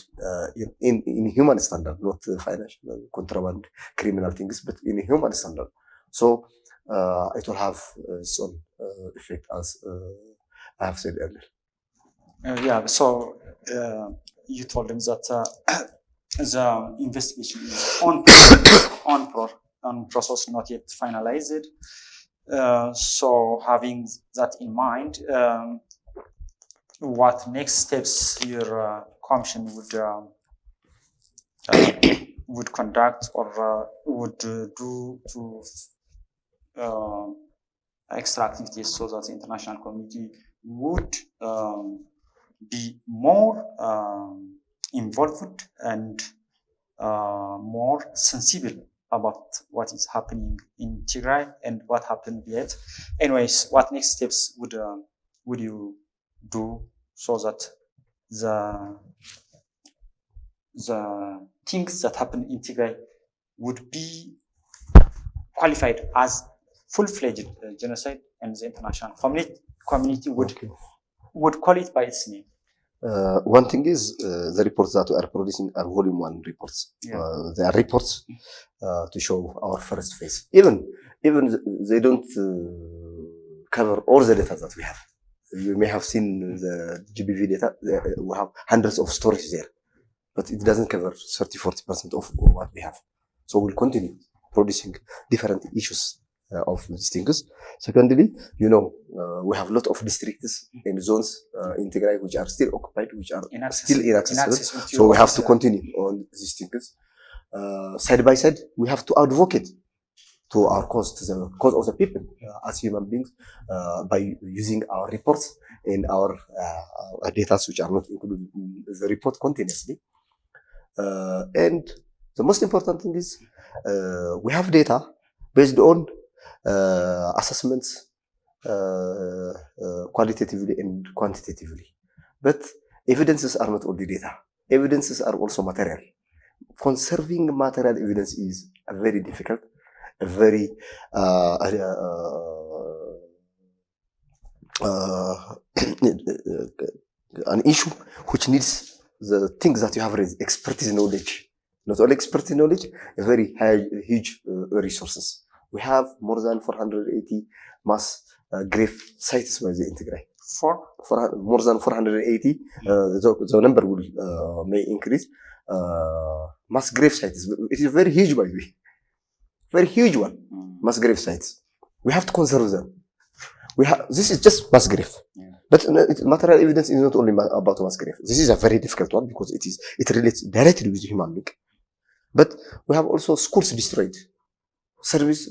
in human standard, not financial, contraband, criminal things, but in human standard. So it will have its own effect, as I have said earlier. So you told him that the investigation is on process, not yet finalized. So having that in mind, what next steps your commission would conduct or would do to extra activities so that the international community would be more involved and more sensible about what is happening in Tigray and what happened yet. Anyways, what next steps would you do so that the things that happen in Tigray would be qualified as full-fledged genocide, and the international community would call it by its name? One thing is the reports that we are producing are volume 1 reports. They are reports to show our first phase. Even they don't cover all the data that we have. You may have seen the GBV data. We have hundreds of stories there, but it doesn't cover 30-40% of what we have. So we'll continue producing different issues of these things. Secondly, we have a lot of districts and zones in Tigray which are still occupied, which are still inaccessible. So we have to continue on these things. Side by side, we have to advocate to our cause, to the cause of the people as human beings by using our reports and our data which are not included in the report continuously. And the most important thing is we have data based on assessments qualitatively and quantitatively. But evidences are not only data. Evidences are also material. Conserving material evidence is very difficult, a very an issue which needs the things that you have raised, expertise knowledge. Not only expertise knowledge, a very huge resources. We have more than 480 mass grave sites by the Tigray. More than 480. The number will may increase. Mass grave sites. It is very huge, by the way. Very huge one. Mass grave sites. We have to conserve them. This is just mass grave. But material evidence is not only about mass grave. This is a very difficult one because it relates directly with human being. But we have also schools destroyed. Service,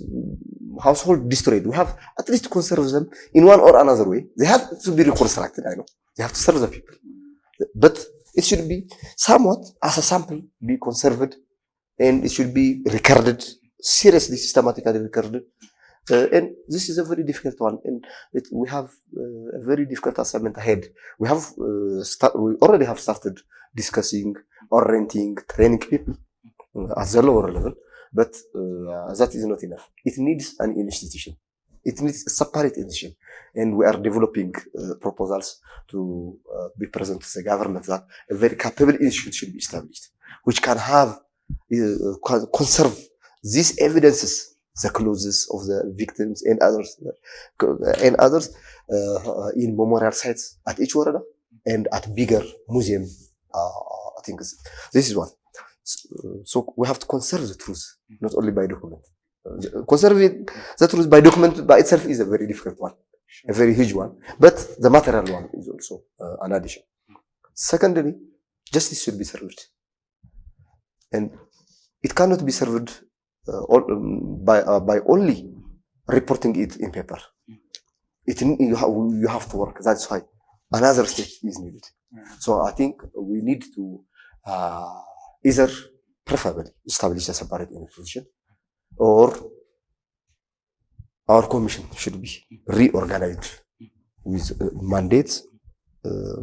household destroyed. We have at least to conserve them in one or another way. They have to be reconstructed, I know. They have to serve the people. But it should be somewhat, as a sample, be conserved and it should be recorded, seriously, systematically recorded. And this is a very difficult one, and we have a very difficult assignment ahead. We already have started discussing, orienting, training people at the lower level, but that is not enough. It needs an institution. It needs a separate institution, and we are developing proposals to be present to the government that a very capable institution should be established, which can have conserve these evidences, the clothes of the victims and others in memorial sites at each worada and at bigger museum things. This is one. So we have to conserve the truth, not only by document. Conserving the truth by document by itself is a very difficult one, a very huge one. But the material one is also an addition. Secondly, justice should be served, and it cannot be served by only reporting it in paper. You have to work. That's why another step is needed. So I think we need to either preferably establish a separate institution, or our commission should be reorganized with mandates,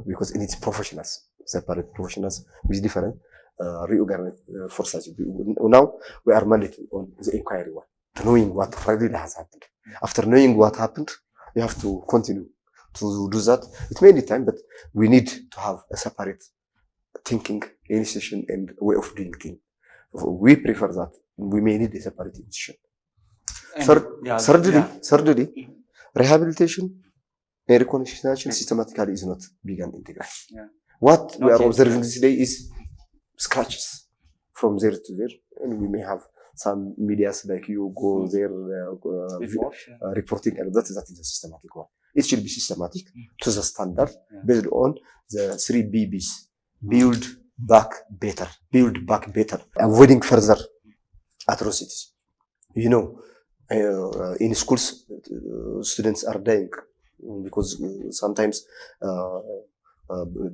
because it needs professionals, separate professionals with different reorganized for such. Now we are mandated on the inquiry one, knowing what really has happened. After knowing what happened, you have to continue to do that. It may need time, but we need to have a separate thinking institution and way of doing things. We prefer that. We may need a separate institution. Thirdly, rehabilitation and reconciliation systematically is not begun in Tigray. What we are observing today is scratches from there to there, and we may have some medias like you go there reporting, and that is a systematic one. It should be systematic to the standard based on the 3 BBs: build back better, avoiding further atrocities. You know, in schools, students are dying because sometimes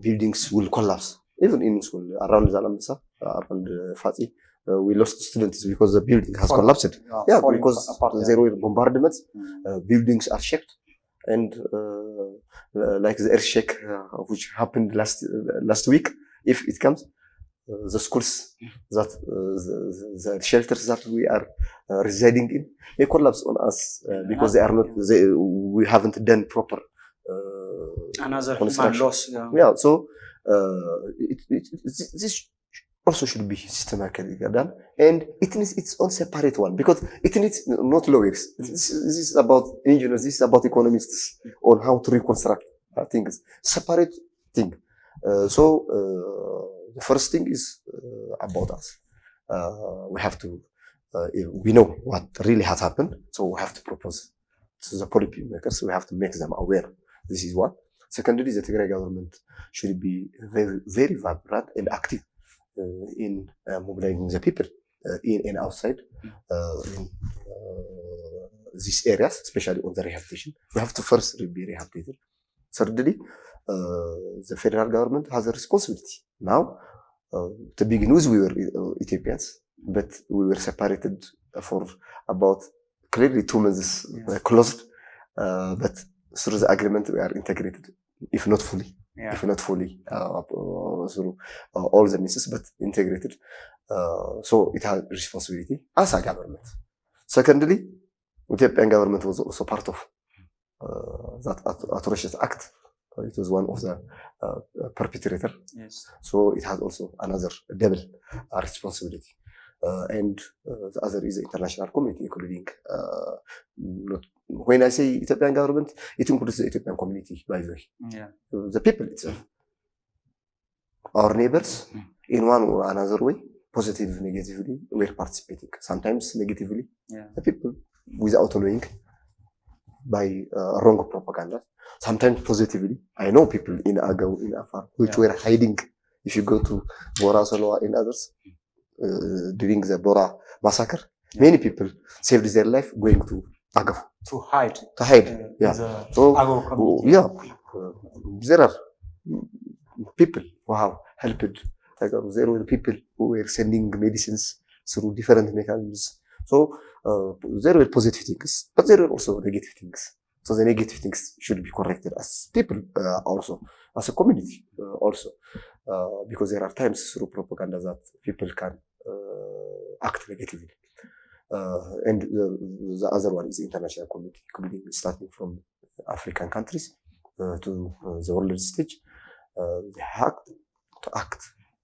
buildings will collapse. Even in school, around Zalambasa, around Fati, we lost students because the building has collapsed. Because there were bombardments, buildings are shaken, and like the earthquake which happened last week, if it comes, the schools that the shelters that we are residing in may collapse on us because we haven't done proper another construction. loss. So this also should be systematically done, and it needs its own separate one, because it needs not lawyers. This is about engineers. This is about economists on how to reconstruct things. Separate thing. The first thing is about us. We have to, we know what really has happened, so we have to propose to the policy makers. We have to make them aware. This is one. Secondly, the Tigray government should be very, very vibrant and active in mobilizing the people in and outside in these areas, especially on the rehabilitation. We have to first be rehabilitated. Thirdly, the federal government has a responsibility. Now, to begin with, we were Ethiopians, but we were separated for about clearly 2 months, closed. But through the agreement, we are integrated, if not fully, through all the means, but integrated. So it has responsibility as a government. Secondly, the Ethiopian government was also part of that atrocious act. It was one of the perpetrator. So it has also another double responsibility. And the other is the international community, including, when I say Ethiopian government, it includes the Ethiopian community, by the way. The people itself. Our neighbors, in one or another way, positively, negatively, were participating. Sometimes negatively, the people without knowing, by wrong propaganda. Sometimes positively. I know people in Agaw, in Afar, which were hiding. If you go to Bora, Saloa, and others, during the Bora massacre, many people saved their life going to Agaw. To hide. So, there are people who have helped. There were people who were sending medicines through different mechanisms. So there were positive things, but there were also negative things. So the negative things should be corrected as people also, as a community also, because there are times through propaganda that people can act negatively. And the other one is the international community, including starting from African countries to the world stage. They have to act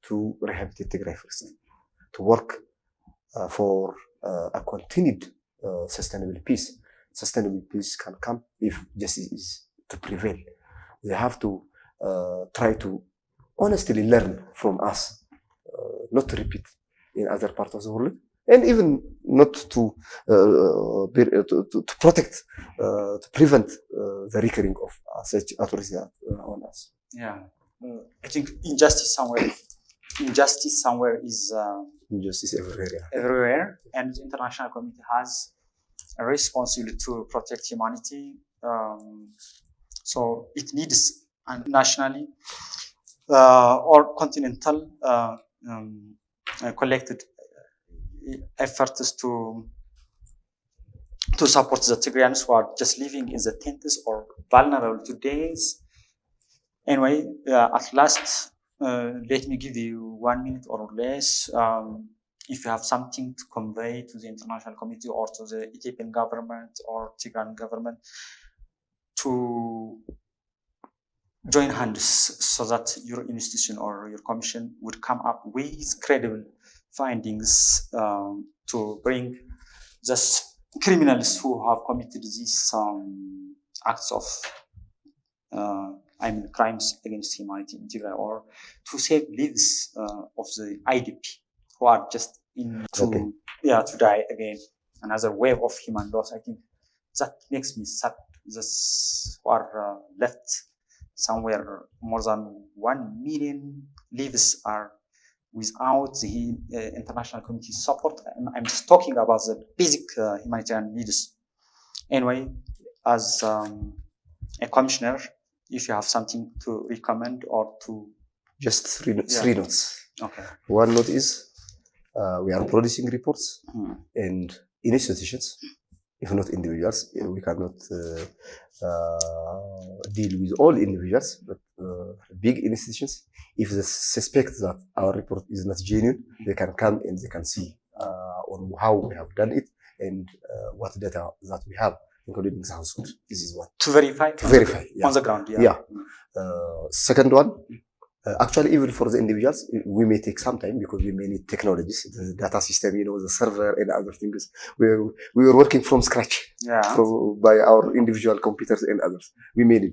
to rehabilitate Tigray first, to work for a continued sustainable peace. Sustainable peace can come if justice is to prevail. They have to try to honestly learn from us, not to repeat in other parts of the world, and even not to protect, to prevent the recurring of such atrocities on us. Yeah, I think injustice somewhere is injustice everywhere. Yeah. Everywhere, and the international community has a responsibility to protect humanity. So it needs nationally or continental collected efforts to support the Tigrayans who are just living in the tents or vulnerable to days. Anyway, at last, let me give you 1 minute or less. If you have something to convey to the international community or to the Ethiopian government or Tigrayan government to join hands so that your institution or your commission would come up with credible findings to bring the criminals who have committed these acts of crimes against humanity in Tigray, or to save lives of the IDP who are just to die again. Another wave of human loss. I think that makes me sad. This who are left somewhere more than 1 million lives are without the international community support. I'm just talking about the basic humanitarian needs. Anyway, as a commissioner, if you have something to recommend or to... Just three notes. Okay. One note is we are producing reports and in institutions, if not individuals. We cannot deal with all individuals, but big institutions. If they suspect that our report is not genuine, they can come and they can see on how we have done it and what data that we have, including the household. This is what. To verify? To verify, yeah. On the ground, yeah. Yeah. Second one, actually, even for the individuals, we may take some time because we may need technologies, the data system, the server and other things. We were working from scratch by our individual computers and others. We made it.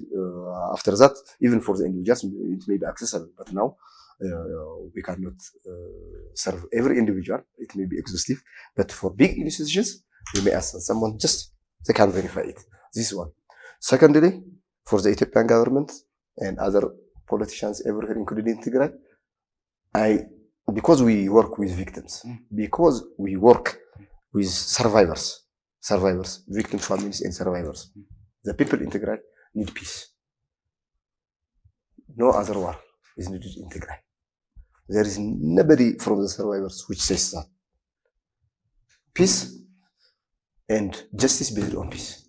After that, even for the individuals, it may be accessible. But now, we cannot serve every individual. It may be exhaustive. But for big institutions, we may ask someone just, they can verify it. This one. Secondly, for the Ethiopian government and other politicians everywhere, including Tigray, because we work with victims, because we work with survivors, victims, families, and survivors, the people in Tigray need peace. No other war is needed in Tigray. There is nobody from the survivors which says that. Peace and justice based on peace.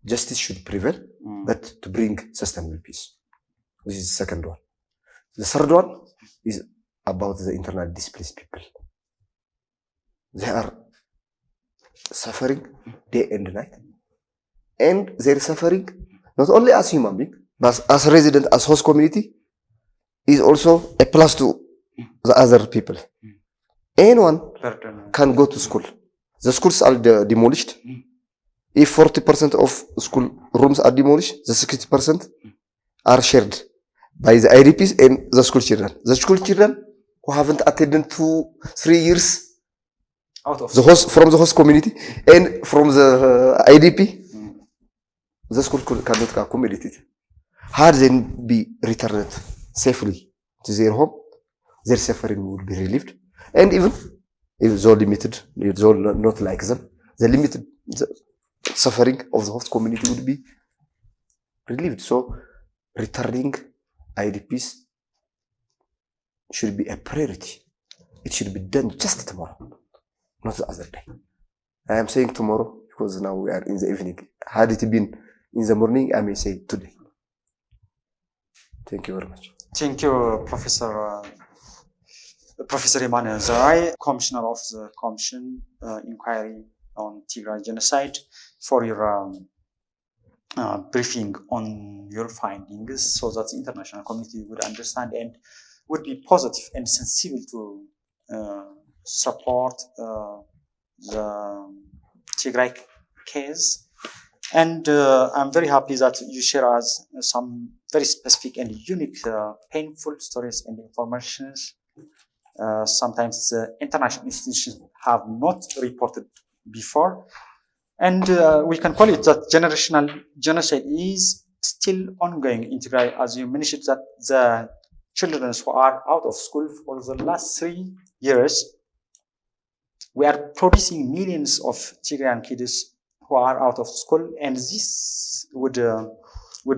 Justice should prevail, but to bring sustainable peace. This is the second one. The third one is about the internal displaced people. They are suffering day and night. And their suffering, not only as human beings, but as resident, as host community, is also a plus to the other people. Anyone can go to school. The schools are demolished. If 40% of school rooms are demolished, the 60% are shared by the IDPs and the school children. The school children who haven't attended 2-3 years out of from the host community and from the IDP, the school cannot accommodate it. Had they be returned safely to their home, their suffering would be relieved. And even if it's all limited, it's all not like them, the limited suffering of the host community would be relieved. So returning IDPs should be a priority it should be done just tomorrow, not the other day. I am saying tomorrow because now we are in the evening. Had it been in the morning, I may say today. Thank you very much. Thank you, Professor Yemane Zeray, Commissioner of the Commission Inquiry on Tigray Genocide, for your briefing on your findings so that the international community would understand and would be positive and sensible to support the Tigray case. And I'm very happy that you share us some very specific and unique painful stories and information. Sometimes the international institutions have not reported before. And we can call it that generational genocide is still ongoing in Tigray. As you mentioned, that the children who are out of school for the last 3 years, we are producing millions of Tigrayan kids who are out of school, and this would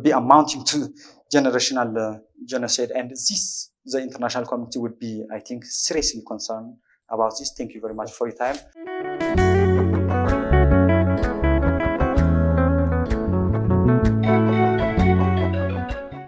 be amounting to generational genocide. And this, the international community would be, I think, seriously concerned about this. Thank you very much for your time.